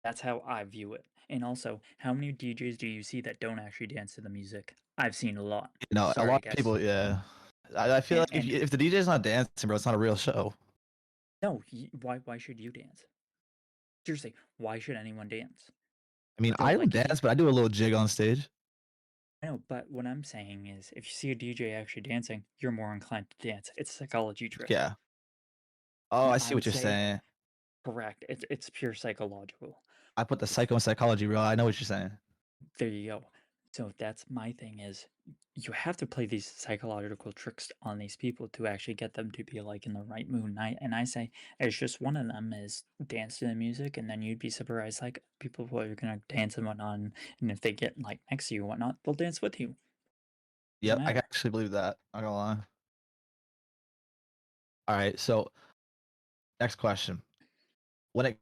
That's how I view it. And also, how many DJs do you see that don't actually dance to the music? I've seen a lot. You know, a Sorry, lot of guys. people. Yeah. I feel like And if the DJ's not dancing, bro, it's not a real show. no, why should you dance? Seriously, why should anyone dance? I mean, So I don't like if you dance, but I do a little jig on stage. I know, but what I'm saying is if you see a DJ actually dancing, you're more inclined to dance. It's a psychology trick. Yeah. Oh, And I I see what would you're say saying. correct. It's pure psychological. I put the psycho and psychology, bro. I know what you're saying. There you go. So that's my thing is you have to play these psychological tricks on these people to actually get them to be like in the right mood. And I say it's just one of them is dance to the music, and then you'd be surprised like people who are gonna dance and whatnot, and if they get like next to you and whatnot, they'll dance with you. Doesn't Yep, I can matter. actually believe that. Not gonna lie. All right, so next question. When it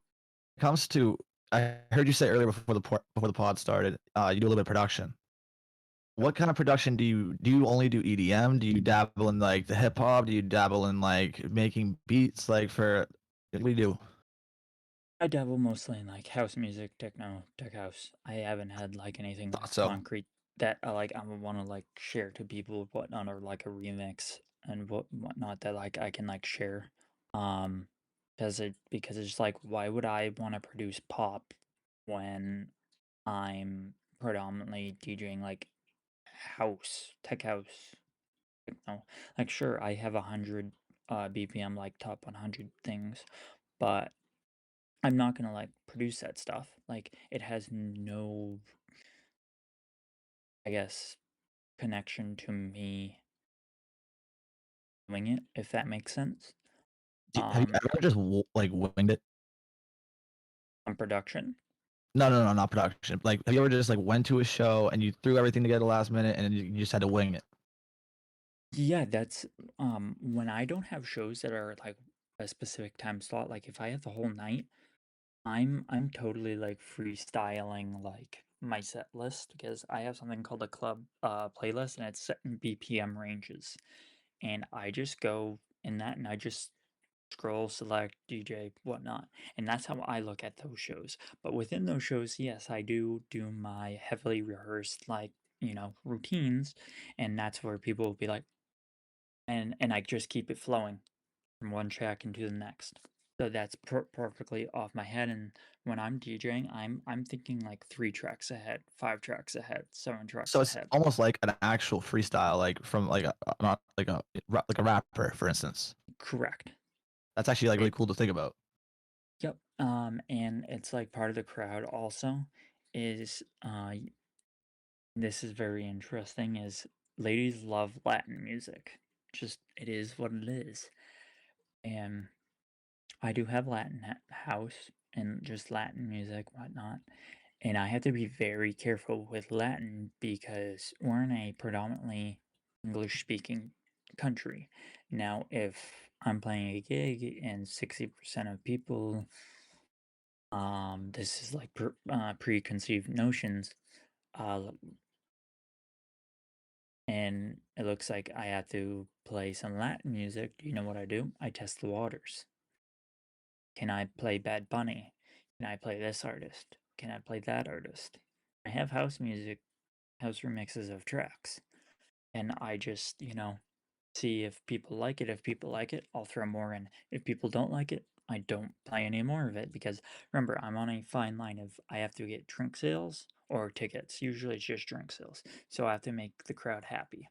comes to, I heard you say earlier before the pod started, you do a little bit of production. What kind of production do you only do EDM? Do you dabble in like the hip hop? Do you dabble in like making beats like for what do you do? I dabble mostly in like house music, techno, tech house. I haven't had like anything like Thought so. concrete that I would want to like share to people whatnot or like a remix and whatnot that like I can like share. Um, because it's like why would I want to produce pop when I'm predominantly DJing like house, tech house, techno. Like sure, I have 100 BPM like top 100 things, but I'm not gonna like produce that stuff. Like it has no, I guess, connection to me doing it, if that makes sense. Have you Um, ever just like winged it? on production. No, not production. Like, have you ever just like went to a show and you threw everything together last minute and you just had to wing it? Yeah, that's when I don't have shows that are like a specific time slot, like if I have the whole night, I'm totally like freestyling like my set list because I have something called a club playlist and it's set in BPM ranges. And I just go in that and I just scroll, select, DJ, whatnot. And that's how I look at those shows. But within those shows, yes, I do my heavily rehearsed like, routines. And that's where people will be like, and I just keep it flowing from one track into the next. So that's perfectly off my head. And when I'm DJing, I'm thinking like 3 tracks ahead, 5 tracks ahead, 7 tracks So it's ahead. almost like an actual freestyle, like from like a not like a rapper, for instance. Correct. That's actually like really It, cool to think about. yep. And it's like part of the crowd also is this is very interesting is ladies love Latin music. Just it is what it is. And I do have Latin house and just Latin music, whatnot. And I have to be very careful with Latin because we're in a predominantly English speaking country. Now, if I'm playing a gig and 60% of people, this is like preconceived notions, uh, and it looks like I have to play some Latin music. Do you know what I do? I test the waters. Can I play Bad Bunny? Can I play this artist? Can I play that artist? I have house music, house remixes of tracks, and I just, see if people like it. If people like it, I'll throw more in. If people don't like it, I don't play any more of it because remember, I'm on a fine line of I have to get drink sales or tickets. Usually it's just drink sales. So I have to make the crowd happy.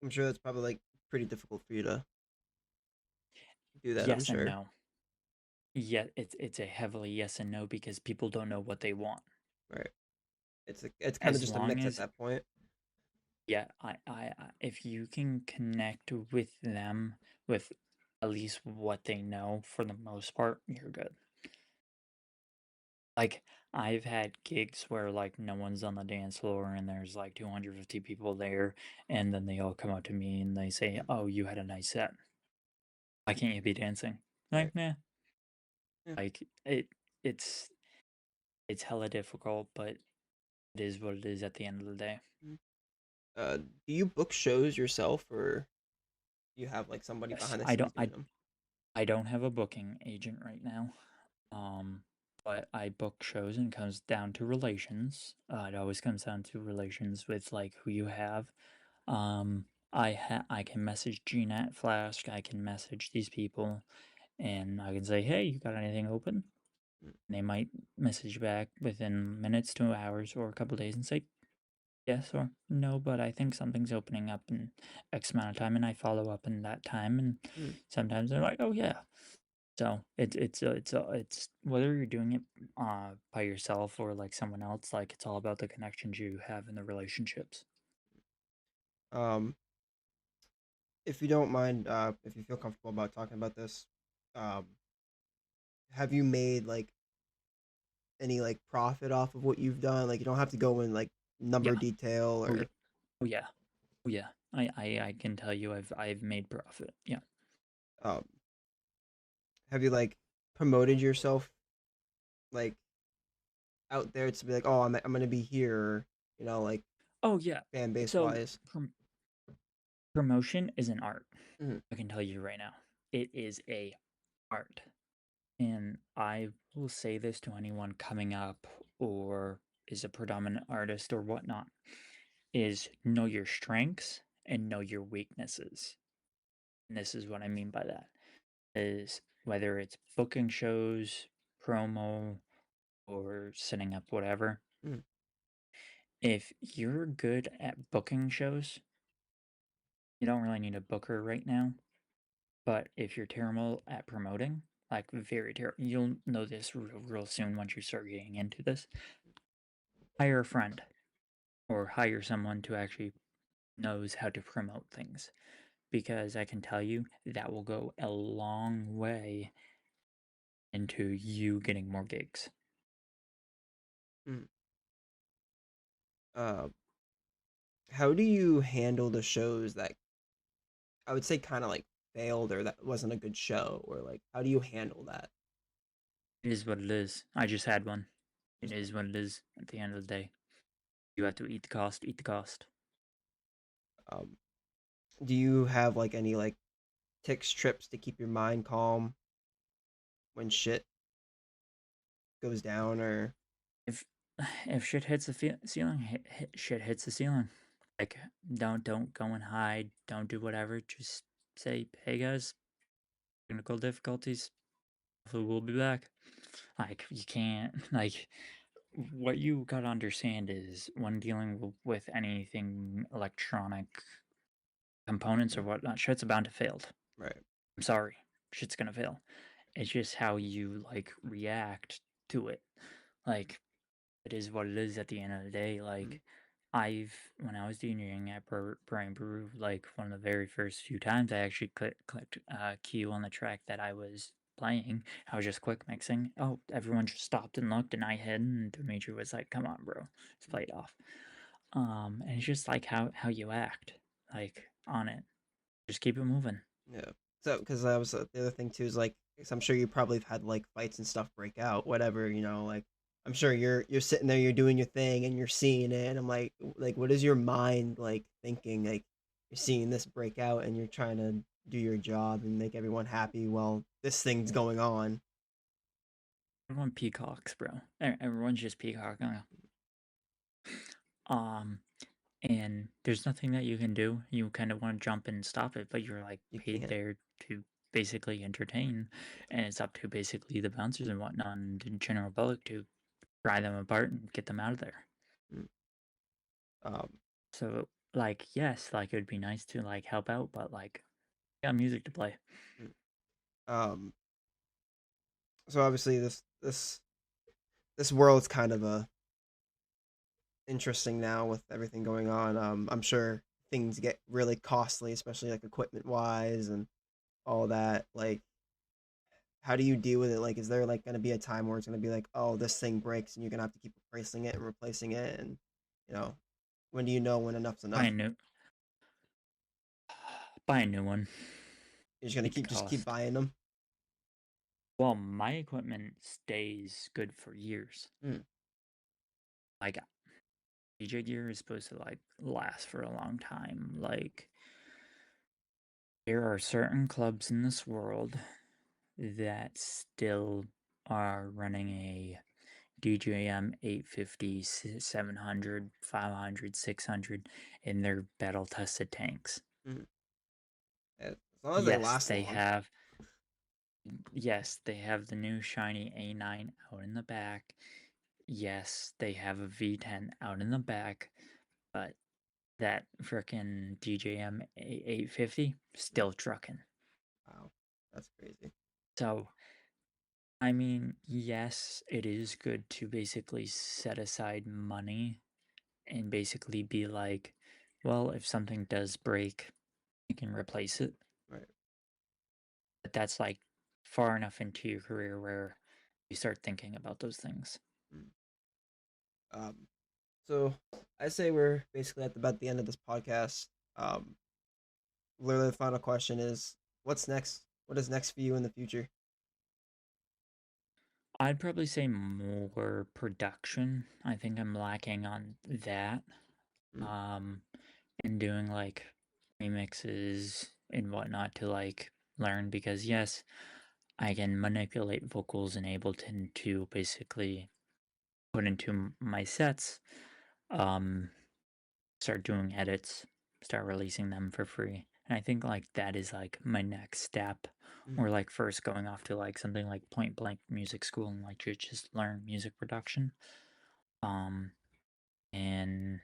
I'm sure that's probably like pretty difficult for you to do that. I'm Yes and sure. no. Yeah, it's a heavily yes and no because people don't know what they want. Right. It's kind of As just a long mix at as that point. yeah, if you can connect with them with at least what they know for the most part, you're good. Like I've had gigs where like no one's on the dance floor and there's like 250 people there and then they all come up to me and they say, "Oh, you had a nice set. Why can't you be dancing?" Right. Like, nah. Yeah. Like it's it's hella difficult, but it is what it is at the end of the day. Mhm. Do you book shows yourself, or do you have like somebody Yes, behind the I scenes don't doing them? I don't have a booking agent right now. Um, but I book shows and it comes down to relations. It always comes down to relations with like who you have. I can message GNet Flask. I can message these people, and I can say, "Hey, you got anything open?" Mm. And they might message back within minutes to hours or a couple days and say yes or no, but I think something's opening up in X amount of time, and I follow up in that time, and Mm. sometimes they're like, "Oh yeah." So it's whether you're doing it by yourself or like someone else, like it's all about the connections you have in the relationships. Um, if you don't mind, if you feel comfortable about talking about this, um, have you made like any like profit off of what you've done? Like you don't have to go in like Yeah. number detail Oh yeah. or Oh yeah. Oh yeah. I can tell you I've made profit. Yeah. um, have you like promoted yourself like out there to be like, oh, I'm gonna be here, like Oh yeah. fan base So wise. promotion is an art. Mm-hmm. I can tell you right now. It is a art. And I will say this to anyone coming up or is a predominant artist or whatnot is know your strengths and know your weaknesses. And this is what I mean by that is whether it's booking shows, promo, or setting up whatever. Mm-hmm. If you're good at booking shows, you don't really need a booker right now. But if you're terrible at promoting, like very terrible, you'll know this real soon once you start getting into this. Hire a friend or hire someone to actually knows how to promote things because I can tell you that will go a long way into you getting more gigs. Mm-hmm. Uh, how do you handle the shows that I would say kind of like failed or that wasn't a good show, or like how do you handle that? It is what it is. I just had one. It Just is what it is at the end of the day. You have to eat the cost, eat the cost. um, do you have like any like tics, trips to keep your mind calm when shit goes down, or If if shit hits the ceiling, shit hits the ceiling. Like don't go and hide. Don't do whatever. Just say, hey guys, technical difficulties. Hopefully we'll be back. Like, you can't, like, what you gotta understand is when dealing with anything electronic components or whatnot, shit's bound to fail. Right. I'm sorry, shit's gonna fail. It's just how you, like, react to it. Like, it is what it is at the end of the day. Like, when I was DJing at Brian Brew, like, one of the very first few times I actually clicked Q on the track that I was playing, I was just quick mixing. Oh, everyone just stopped and looked, and I hid, and Dimitri was like, "Come on, bro, let's play it off." And it's just like how you act, like, on it. Just keep it moving. Yeah. So, because that was the other thing too is like, 'cause I'm sure you probably have had like fights and stuff break out, whatever, like I'm sure you're sitting there, you're doing your thing, and you're seeing it, and I'm like, what is your mind like thinking? Like, you're seeing this break out, and you're trying to do your job and make everyone happy while this thing's going on. Everyone peacocks, bro. Everyone's just peacocking. Um, and there's nothing that you can do. You kind of want to jump in and stop it, but you're like You paid can't. there to basically entertain, and it's up to basically the bouncers and whatnot and the general public to pry them apart and get them out of there. Mm. Um. So, like, yes, like, it would be nice to like help out, but like, got music to play. Mm. Um. So obviously this world's kind of interesting now with everything going on. I'm sure things get really costly, especially like equipment wise and all that. Like, how do you deal with it? Like, is there like going to be a time where it's going to be like, oh, this thing breaks and you're going to have to keep replacing it and replacing it? And, you know, when do you know when enough's Buy a enough? new, buy a new one. You're just going to Keep the keep cost. buying them? Well, my equipment stays good for years. Mm. Like, DJ gear is supposed to like last for a long time. Like, there are certain clubs in this world that still are running a DJM 850, 700, 500, 600 in their battle tested tanks. Mm. As long as they Yes, last they long. have. Yes, they have the new shiny A9 out in the back. Yes, they have a V10 out in the back, but that frickin' DJM 850 still trucking. Wow, that's crazy. So, I mean, yes, it is good to basically set aside money and basically be like, well, if something does break, you can replace it. Right. But that's like far enough into your career where you start thinking about those things. Mm. Um, so I say we're basically at about the end of this podcast. Um, Literally, the final question is, what's next? What is next for you in the future? I'd probably say more production. I think I'm lacking on that. Mm. Um, and doing like remixes and whatnot to like learn because yes, I can manipulate vocals in Ableton to basically put into my sets. Start doing edits, start releasing them for free. And I think like that is like my next step. Mm. Or like first going off to like something like Point Blank Music School and like just learn music production. And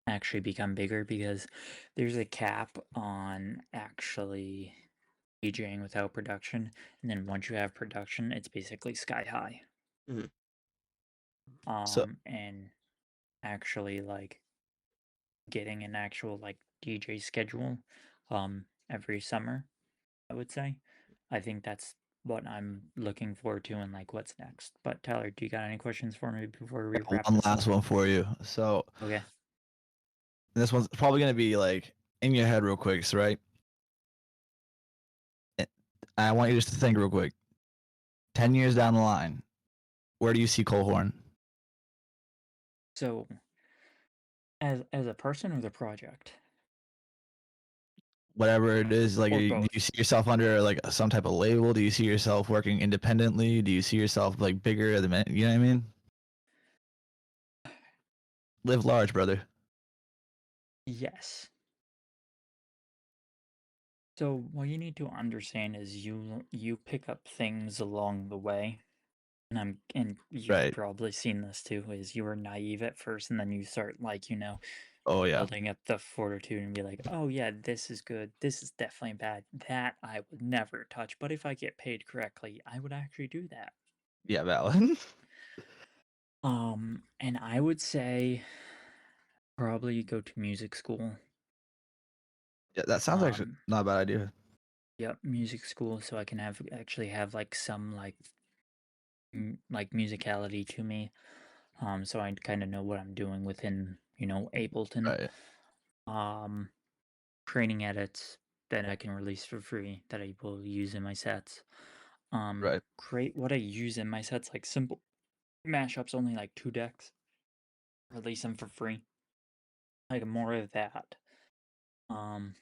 actually become bigger because there's a cap on actually DJing without production, and then once you have production, it's basically sky high. Mm. So And actually like getting an actual like DJ schedule every summer, I would say. I think that's what I'm looking forward to and like what's next. But Tyler, do you got any questions for me before we wrap one this up? last one for you. So Okay. this one's probably gonna be like in your head real quick, so, right? Eh, I want you just to think real quick. 10 years down the line, where do you see Cole Horne? So as a person or the project? Whatever it is, like, Or do you both? see yourself under like some type of label? Do you see yourself working independently? Do you see yourself like bigger than, you know what I mean? Live large, brother. Yes. So what you need to understand is you pick up things along the way. And you've Right. probably seen this too, is you were naive at first and then you start like, Oh yeah. building up the fortitude and be like, oh yeah, this is good. This is definitely bad. That I would never touch. But if I get paid correctly, I would actually do that. Yeah, valid. And I would say probably go to music school. Yeah, that sounds actually Um, not a bad idea. yep, music school, so I can actually have like some like musicality to me. So I kind of know what I'm doing within, Ableton. Right. Um, Training edits that I can release for free that I will use in my sets. Right. Create what I use in my sets, like simple mashups, only like 2 decks. Release them for free. Like more of that. Um,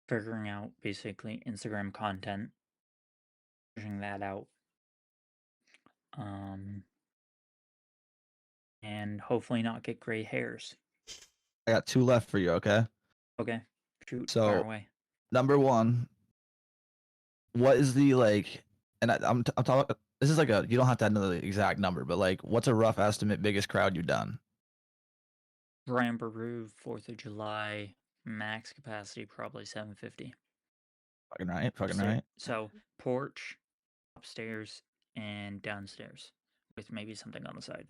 Figuring out basically Instagram content, pushing that out. Um, and hopefully not get gray hairs. I got 2 left for you, okay? Okay, shoot, fire So, away. number 1, what is the like and I'm talking this is like a you don't have to know the exact number, but like what's a rough estimate biggest crowd you've done? Rambaroo, 4th of July, max capacity probably 750. Fucking right. Fucking Upstairs, right. so porch, upstairs, and downstairs, with maybe something on the side.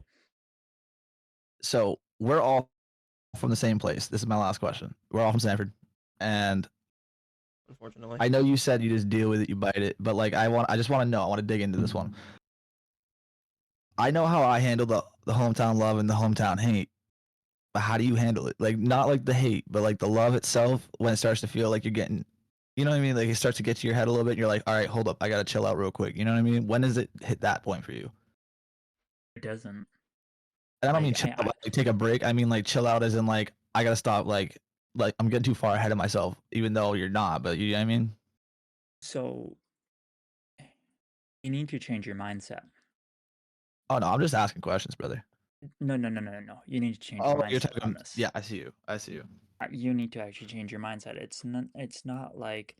So, we're all from the same place. This is my last question. We're all from Sanford. And Unfortunately. I know you said you just deal with it, you bite it, but like I just want to know. I want to dig into this one. I know how I handle the hometown love and the hometown hate, but how do you handle it? Like not like the hate, but like the love itself when it starts to feel like you're getting, you know what I mean? Like it starts to get to your head a little bit. And you're like, all right, hold up, I gotta chill out real quick. You know what I mean? When does it hit that point for you? It doesn't. And I don't mean Like chill out, but, like take a break. I mean like chill out as in like I gotta stop. Like I'm getting too far ahead of myself, even though you're not. But you know what I mean? so you need to change your mindset. Oh no, I'm just asking questions, brother. No, no, no, no, no. You need to change your Oh, you're mindset on talking. this. Yeah, I see you. I see you. You need to actually change your mindset. It's not like,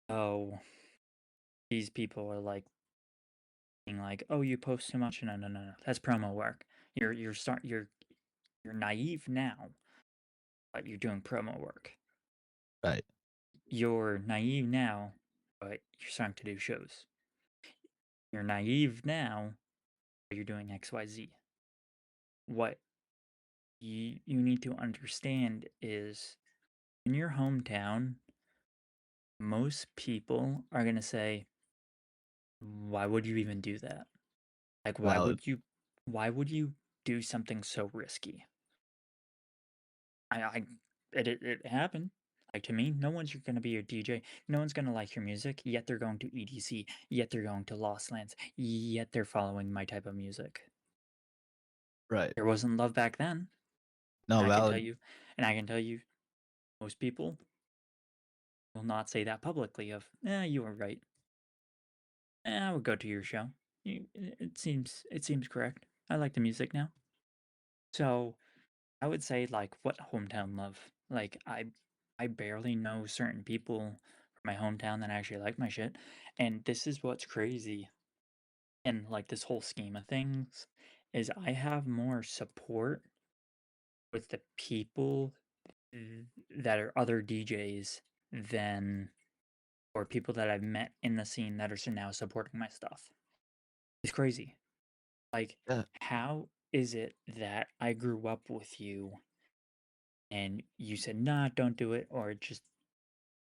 oh, these people are like being like, oh, you post too much. No, no, no, no. That's promo work. You're naive now, but you're doing promo work. Right. You're naive now, but you're starting to do shows. You're naive now, but you're doing XYZ. What you need to understand is in your hometown, most people are going to say, why would you even do that? Like, Valid. why would you do something so risky? I it happened. Like to me, no one's going to be your DJ. No one's going to like your music. Yet they're going to EDC. Yet they're going to Lost Lands. Yet they're following my type of music. Right. There wasn't love back then. No, And I can tell valid. you, most people will not say that publicly. Of, you were right. I would go to your show. It seems correct. I like the music now. So I would say like what hometown love. Like I barely know certain people from my hometown that actually like my shit. And this is what's crazy in like this whole scheme of things is I have more support with the people that are other DJs than or people that I've met in the scene that are now supporting my stuff. It's crazy. Like, Yeah. how is it that I grew up with you and you said, nah, don't do it, or just,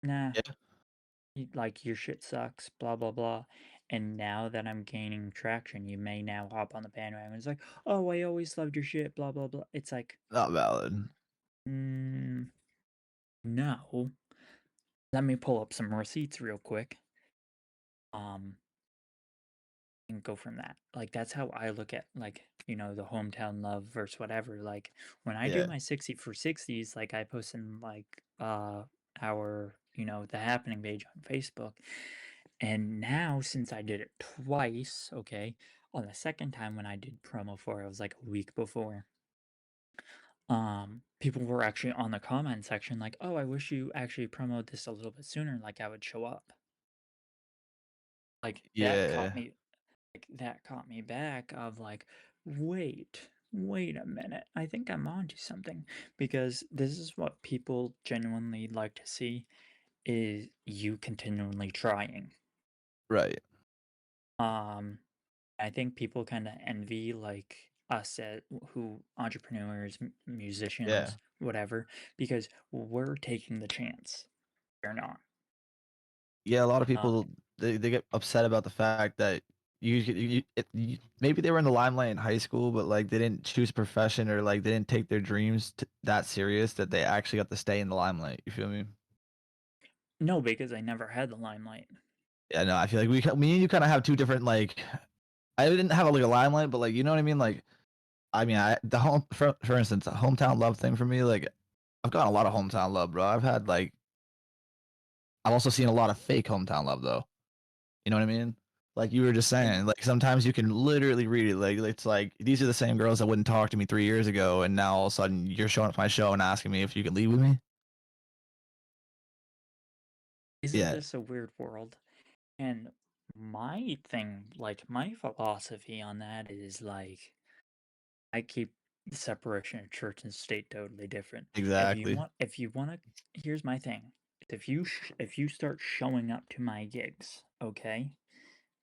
nah, Yeah. like your shit sucks, blah, blah, blah. And now that I'm gaining traction, you may now hop on the bandwagon. It's like, oh, I always loved your shit, blah, blah, blah. It's like, Not valid. mm, no. Let me pull up some receipts real quick. And go from that. Like that's how I look at like, the hometown love versus whatever. Like when I do Yeah. my 60 for 60s, like I post in like our, the happening page on Facebook. And now since I did it twice, okay, on the second time when I did promo for it was like a week before. people were actually on the comment section like, "Oh, I wish you actually promote this a little bit sooner, like I would show up." Like Yeah. that caught me back of like, wait a minute. I think I'm onto something because this is what people genuinely like to see is you continually trying. Right. Um I think people kind of envy like us at who entrepreneurs, Yeah. musicians, whatever, because we're taking the chance. They're not. Yeah, a lot of Uh, people they get upset about the fact that maybe they were in the limelight in high school, but like they didn't choose a profession or like they didn't take their dreams that serious that they actually got to stay in the limelight. You feel me? no, because I never had the limelight. Yeah, no, I feel like me and you kind of have two different like. I didn't have like a limelight, but like you know what I mean. Like I mean, the home for instance, a hometown love thing for me. Like I've gotten a lot of hometown love, bro. I've also seen a lot of fake hometown love though. You know what I mean? Like you were just And saying, like sometimes you can literally read it. Like it's like these are the same girls that wouldn't talk to me 3 years ago, and now all of a sudden you're showing up to my show and asking me if you can leave with me. isn't Yeah, this a weird world? And my thing, like my philosophy on that is like I keep the separation of church and state totally different. exactly. If you want to, here's my thing. If you start showing up to my gigs, okay,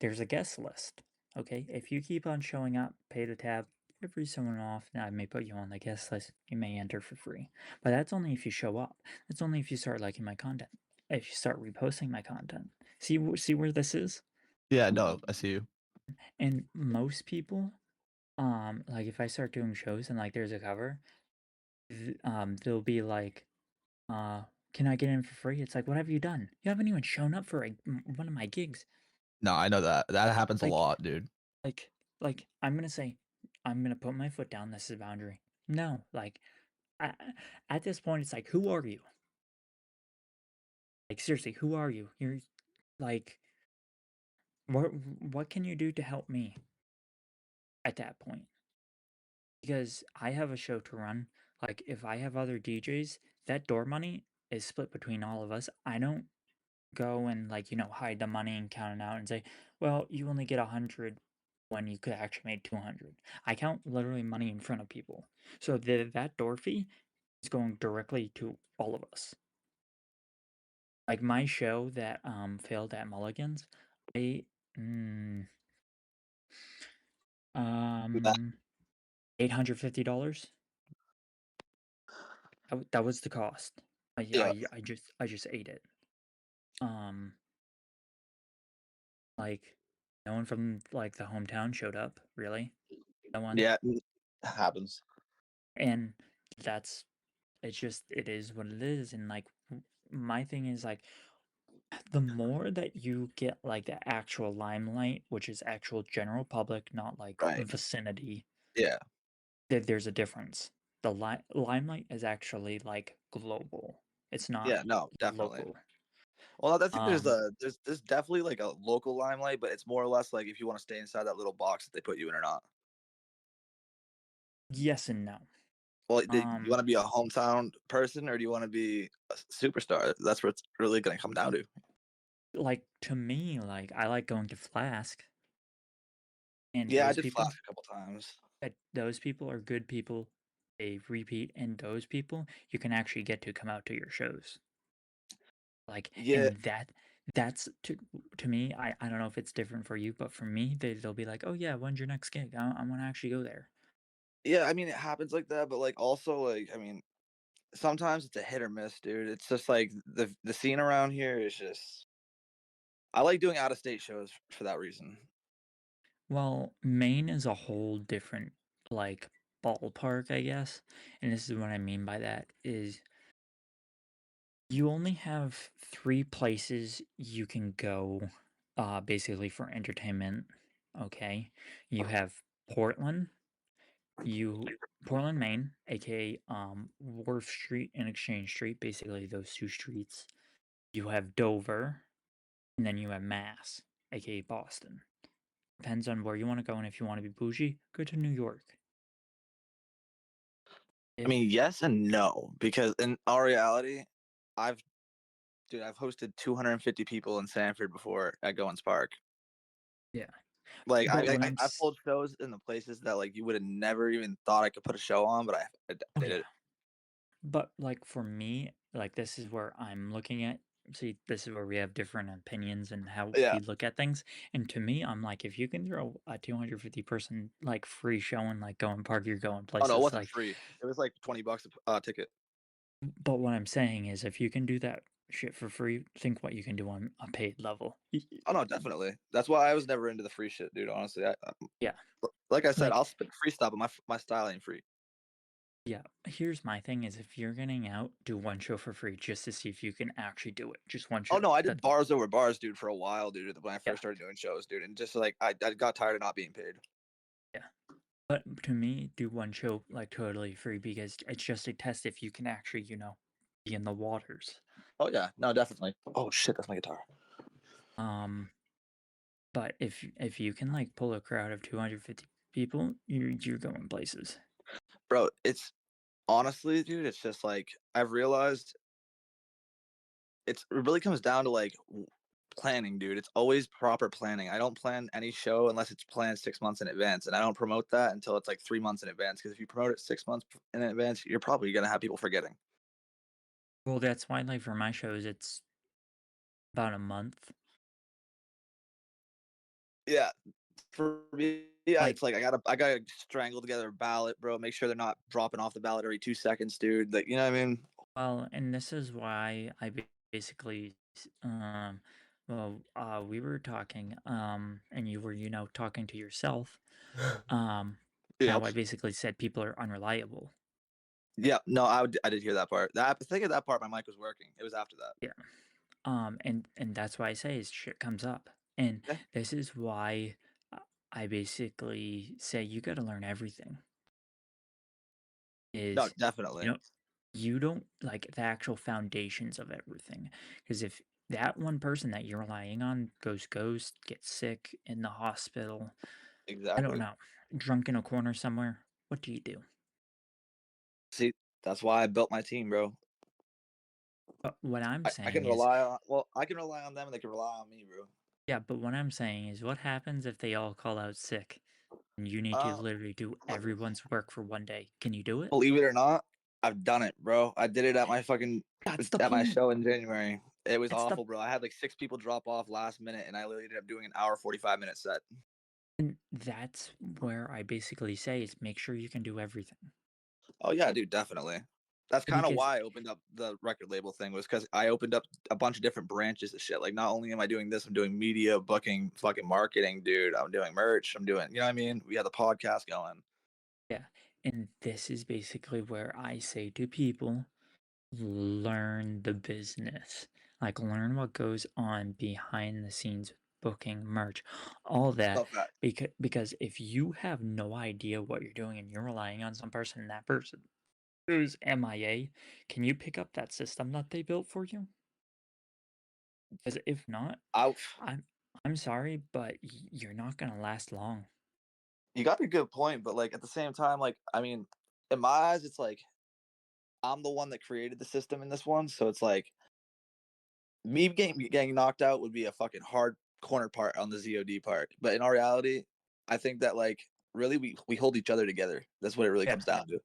there's a guest list. Okay, if you keep on showing up, pay the tab. Every so often, I may put you on the guest list. You may enter for free, but that's only if you show up. That's only if you start liking my content. If you start reposting my content. See where this is. Yeah, no, I see you. And most people, like if I start doing shows and like there's a cover, they'll be like, uh, "Can I get in for free?" It's like, "What have you done? You haven't even shown up for one of my gigs." No, I know that happens a Like, lot, dude. like, I'm gonna say, I'm gonna put my foot down. This is a boundary. No, like, I, at this point, it's like, who are you? Like, seriously, who are you? You're like, what can you do to help me at that point? Because I have a show to run. Like, if I have other DJs, that door money is split between all of us. I don't go and like, hide the money and count it out and say, well, you only get 100 when you could actually make 200. I count literally money in front of people. So that door fee is going directly to all of us. Like my show that failed at Mulligan's, I mm, Yeah, um $850. That was the cost. yeah, I just ate it. Um, like no one from like the hometown showed up, really. No one. yeah. It happens. And that's it is what it is. And like my thing is like the more that you get like the actual limelight, which is actual general public, not like Right. vicinity, Yeah. there's a difference. The limelight is actually like global. It's not Yeah. No, definitely. local. Well, I think Um, there's definitely like a local limelight, but it's more or less like if you want to stay inside that little box that they put you in or not. yes and no. Well, do you Um, want to be a hometown person or do you want to be a superstar? That's what it's really going to come down to. like to me, like I like going to Flask, and Yeah, I did Flash a couple times. those people are good people. They repeat, and those people you can actually get to come out to your shows. Like, Yeah, and that's to me. I don't know if it's different for you, but for me, they'll be like, "Oh yeah, when's your next gig? I want to actually go there." yeah. I mean, it happens like that, but like also like I mean, sometimes it's a hit or miss, dude. It's just like the scene around here is just. I like doing out of state shows for that reason. Well, Maine is a whole different like ballpark, I guess. And this is what I mean by that is you only have three places you can go basically for entertainment. Okay. You have Portland, you Portland, Maine, aka Wharf Street and Exchange Street, basically those two streets. You have Dover, and then you have Mass, aka Boston. Depends on where you want to go, and if you want to be bougie, go to New York. I mean, yes and no, because in our reality, I've I've hosted 250 people in Sanford before at Goins Park. Yeah. Like But when I've pulled shows in the places that like you would have never even thought I could put a show on, but I oh did yeah. it. But like for me, like this is where I'm looking at. See, this is where we have different opinions and how Yeah. we look at things. And to me, I'm like, if you can throw a 250 person like free show and like going park, you're going Oh no, it places. wasn't Like, free. It was like $20 a ticket. but what I'm saying is, if you can do that shit for free, think what you can do on a paid level. Oh no, definitely. That's why I was never into the free shit, dude. Honestly, Yeah, like I said, like I'll spit free stuff, but my style ain't free. yeah. Here's my thing: is if you're getting out, do one show for free just to see if you can actually do it. Just one Oh show. no, I did That's bars over bars, dude, for a while, dude. When I yeah, first started doing shows, dude, and just like I got tired of not being paid. yeah. But to me, do one show like totally free because it's just a test if you can actually, be in the waters. Oh yeah, no, definitely. Oh shit, that's my guitar. Um, but if you can like pull a crowd of 250 people, you're going places. Bro, it's honestly, dude, it's just like I've realized it really comes down to like planning, dude. It's always proper planning. I don't plan any show unless it's planned 6 months in advance, and I don't promote that until it's like 3 months in advance. Because if you promote it 6 months in advance, you're probably gonna have people forgetting. Well, that's why like for my shows, it's about a month. Yeah, for me, yeah, Like, it's like I gotta strangle together a ballot, bro. Make sure they're not dropping off the ballot every 2 seconds, dude. Like, you know what I mean? well, and this is why I basically, we were talking, and you were, talking to yourself, um, Yep. how I basically said people are unreliable. Yeah. No, I did hear that part. That I think of that part, my mic was working. It was after that. Yeah. And that's why I say is shit comes up, and Yeah. this is why uh, I basically say you got to learn everything. No, Is definitely. you know you don't like the actual foundations of everything, because if that one person that you're relying on goes ghost, gets sick in the hospital, I don't Exactly. know, drunk in a corner somewhere, what do you do? See, that's why I built my team, bro. But what I'm I can saying is, rely on I can rely on them and they can rely on me, bro. yeah, but what I'm saying is, what happens if they all call out sick and you need to Uh, literally do everyone's work for one day? Can you do it? believe it or not, I've done it, bro. I did it at my fucking That's the at my point. show in January. It was That's the awful, bro. I had like 6 people drop off last minute, and I literally ended up doing an hour 45 minute set. and that's where I basically say is make sure you can do everything. Oh yeah, dude, definitely. That's kind of Because why I opened up the record label thing was because I opened up a bunch of different branches of shit. Like, not only am I doing this, I'm doing media, booking, fucking marketing, dude. I'm doing merch. I'm doing, you know what I mean? We have the podcast going. yeah, and this is basically where I say to people, learn the business. Like learn what goes on behind the scenes, booking, merch, all that. Stuff that. Because if you have no idea what you're doing and you're relying on some person and that person is MIA, can you pick up that system that they built for you? Because if not, I, I'm I'm sorry, but you're not gonna last long. you got a good point, but like at the same time, like, I mean, in my eyes, it's like I'm the one that created the system in this one. So it's like me getting knocked out would be a fucking hard corner part on the ZOD part. But in our reality, I think that like really we hold each other together. That's what it really Yeah. comes down to.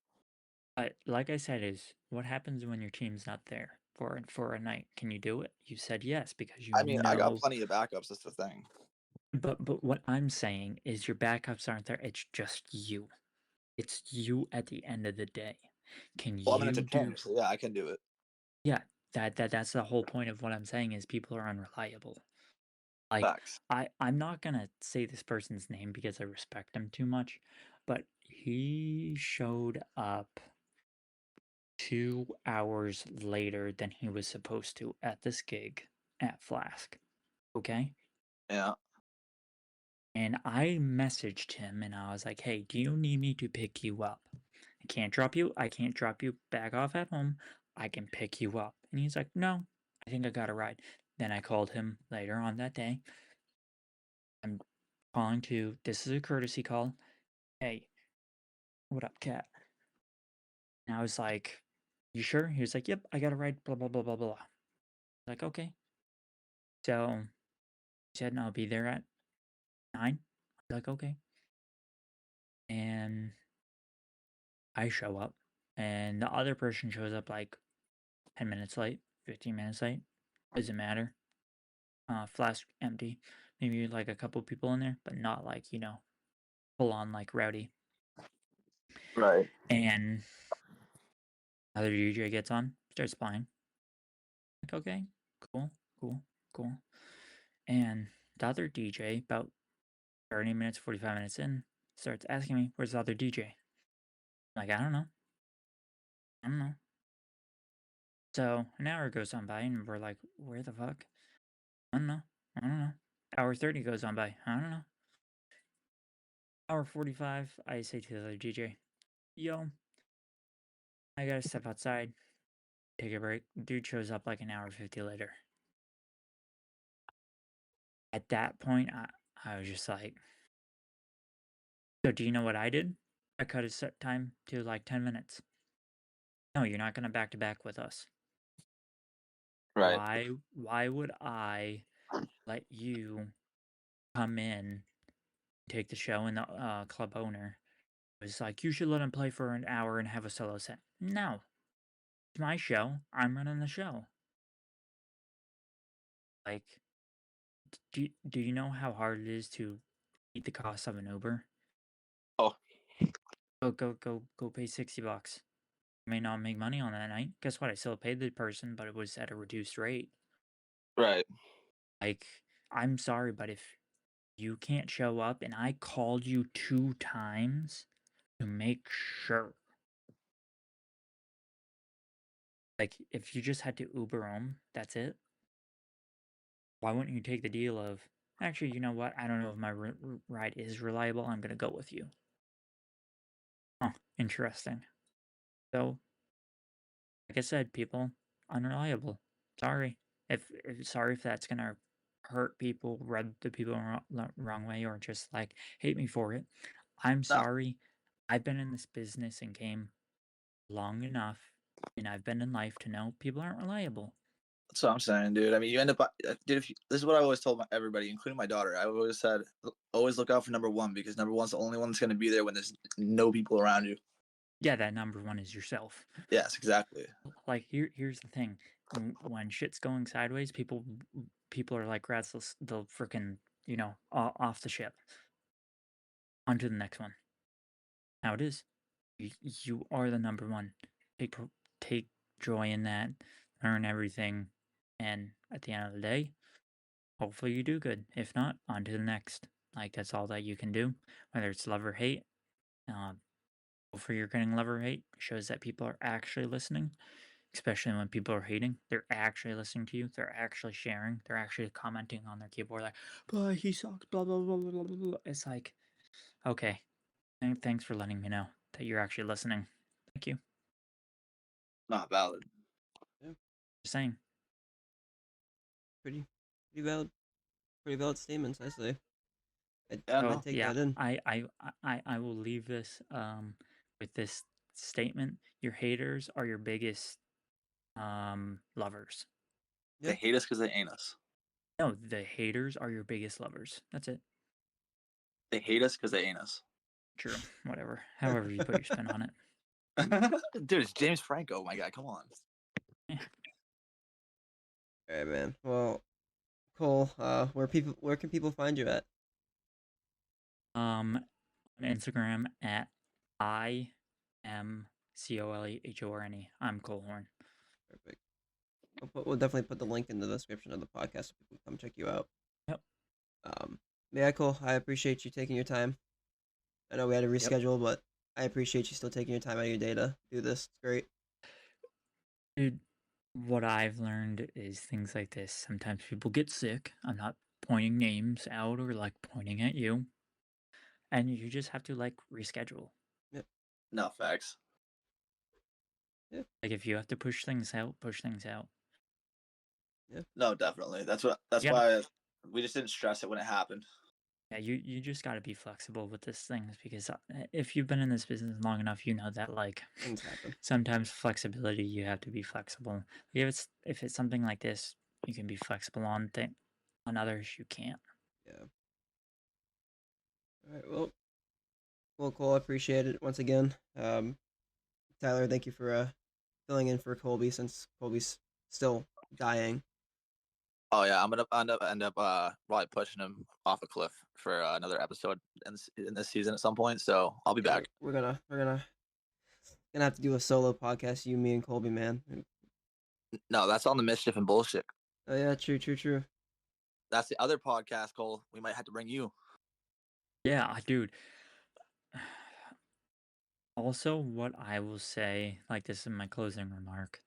But like I said, is what happens when your team's not there for a night? Can you do it? You said yes because you I mean, I got know. plenty of backups. That's the thing. But what I'm saying is your backups aren't there. It's just you. It's you at the end of the day. Can Well, I'm an you entertainer, do? so yeah, I can do it. Yeah, that's the whole point of what I'm saying is people are unreliable. Like Facts. I'm not gonna say this person's name because I respect him too much, but he showed up 2 hours later than he was supposed to at this gig at Flask. Okay? Yeah. And I messaged him and I was like, hey, do you need me to pick you up? I can't drop you. I can't drop you back off at home. I can pick you up. And he's like, no, I think I got a ride. Then I called him later on that day. I'm calling to, this is a courtesy call. Hey, what up, cat? And I was like, "You sure?" He was like, "Yep, I got a ride." Blah blah blah blah blah. Like, okay. So he said, "I'll be there at 9." I was like, okay. And I show up, and the other person shows up like 10 minutes late, 15 minutes late. Doesn't matter. Flask empty. Maybe like a couple people in there, but not like, full on like rowdy. Right. And other DJ gets on, starts playing. Like, okay, cool, cool, cool. And the other DJ, about 30 minutes, 45 minutes in, starts asking me, where's the other DJ? I'm like, I don't know. I don't know. So an hour goes on by, and we're like, where the fuck? I don't know. I don't know. Hour 30 goes on by. I don't know. Hour 45, I say to the other DJ, yo, I gotta step outside, take a break. Dude shows up like an hour 50 later. At that point, I was just like, so do you know what I did? I cut his set time to like 10 minutes. No, you're not gonna back to back with us. Right. Why would I let you come in, take the show, and the club owner was like, you should let him play for an hour and have a solo set. No, it's my show. I'm running the show. Like, do you know how hard it is to eat the cost of an Uber? Oh, Go pay $60. I may not make money on that night. Guess what? I still paid the person, but it was at a reduced rate. right. Like, I'm sorry, but if you can't show up and I called you 2 times to make sure, like, if you just had to Uber home, that's it. Why wouldn't you take the deal of, actually, you know what? I don't know if my ride is reliable. I'm going to go with you. Huh, interesting. So, like I said, people, unreliable. Sorry. Sorry if that's going to hurt people, rub the people wrong way, or just like hate me for it. I'm No, sorry. I've been in this business and game long enough, and I've been in life to know people aren't reliable. that's what I'm saying, dude. I mean, you end up, dude. This is what I always told everybody, including my daughter. I always said, always look out for number one because number one's the only one that's going to be there when there's no people around you. Yeah, that number one is yourself. Yes, exactly. Like here's the thing: when shit's going sideways, people are like rats. They'll freaking off the ship onto the next one. How it is. You are the number one. Take joy in that. Learn everything, and at the end of the day, hopefully you do good. If not, on to the next. Like that's all that you can do. Whether it's love or hate. Hopefully you're getting love or hate. Shows that people are actually listening. Especially when people are hating, they're actually listening to you. They're actually sharing. They're actually commenting on their keyboard like, "But he sucks." Blah blah blah blah blah blah. It's like, okay, thanks for letting me know that you're actually listening. Thank you. Not valid. Yeah, Just saying. pretty, pretty valid statements. I say. Yeah, I no. So take yeah, that in. I will leave this with this statement. Your haters are your biggest lovers. They Yeah, hate us because they ain't us. No, the haters are your biggest lovers. That's it. They hate us because they ain't us. True. Whatever. However you put your spin on it. Dude, it's James Franco. My guy, come on. Yeah. all right, man. Well, Cole, where can people find you at? On Instagram at IMCOLEHORNE. I'm Cole Horne. Perfect. We'll definitely put the link in the description of the podcast so people can come check you out. Yep. Yeah, Cole, I appreciate you taking your time. I know we had to Yep. reschedule, but I appreciate you still taking your time out of your day to do this. It's great. Dude, what I've learned is things like this. Sometimes people get sick. I'm not pointing names out or like pointing at you. And you just have to like reschedule. Yep. No, facts. Yeah. Like if you have to push things out, push things out. Yeah. No, definitely. That's You gotta, why we just didn't stress it when it happened. Yeah, you just got to be flexible with this thing because if you've been in this business long enough, you know that like Things happen. sometimes flexibility you have to be flexible. If it's something like this, you can be flexible on others you can't. Yeah. All right. Well, Cole, I appreciate it once again. Tyler, thank you for filling in for Colby since Colby's still dying. Oh yeah, I'm gonna end up probably pushing him off a cliff for another episode in this season at some point. So I'll be Yeah, back. we're gonna have to do a solo podcast, you, me, and Colby, man. No, that's on the mischief and bullshit. Oh yeah, true. That's the other podcast, Cole. We might have to bring you. Yeah, dude. Also, what I will say, like this is my closing remark.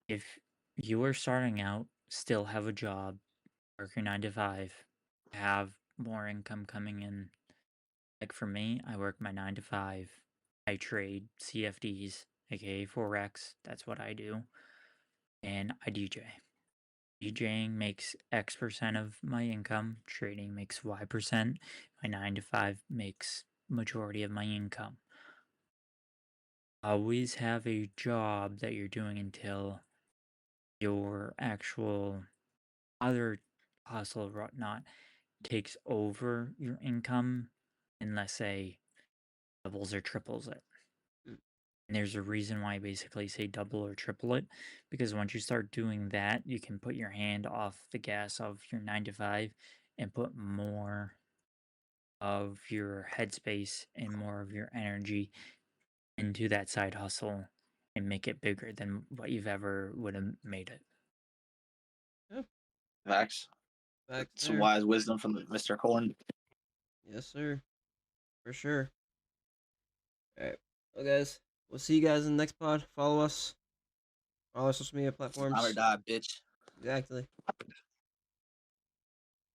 If you are starting out, still have a job, work your 9 to 5, have more income coming in. Like for me, I work my 9 to 5. I trade CFDs, aka Forex. That's what I do. And I DJ. DJing makes X% of my income. Trading makes Y%. My 9 to 5 makes majority of my income. Always have a job that you're doing until your actual other hustle or whatnot takes over your income, and let's say doubles or triples it. Mm. And there's a reason why I basically say double or triple it, because once you start doing that, you can put your hand off the gas of your 9 to 5 and put more of your headspace and more of your energy into that side hustle and make it bigger than what you've ever would have made it. Yeah, Facts. back Some there. wise wisdom from Mr. Horne. Yes, sir, for sure. All right, well, guys, we'll see you guys in the next pod. Follow us on all our social media Survive or platforms. die, bitch. Exactly.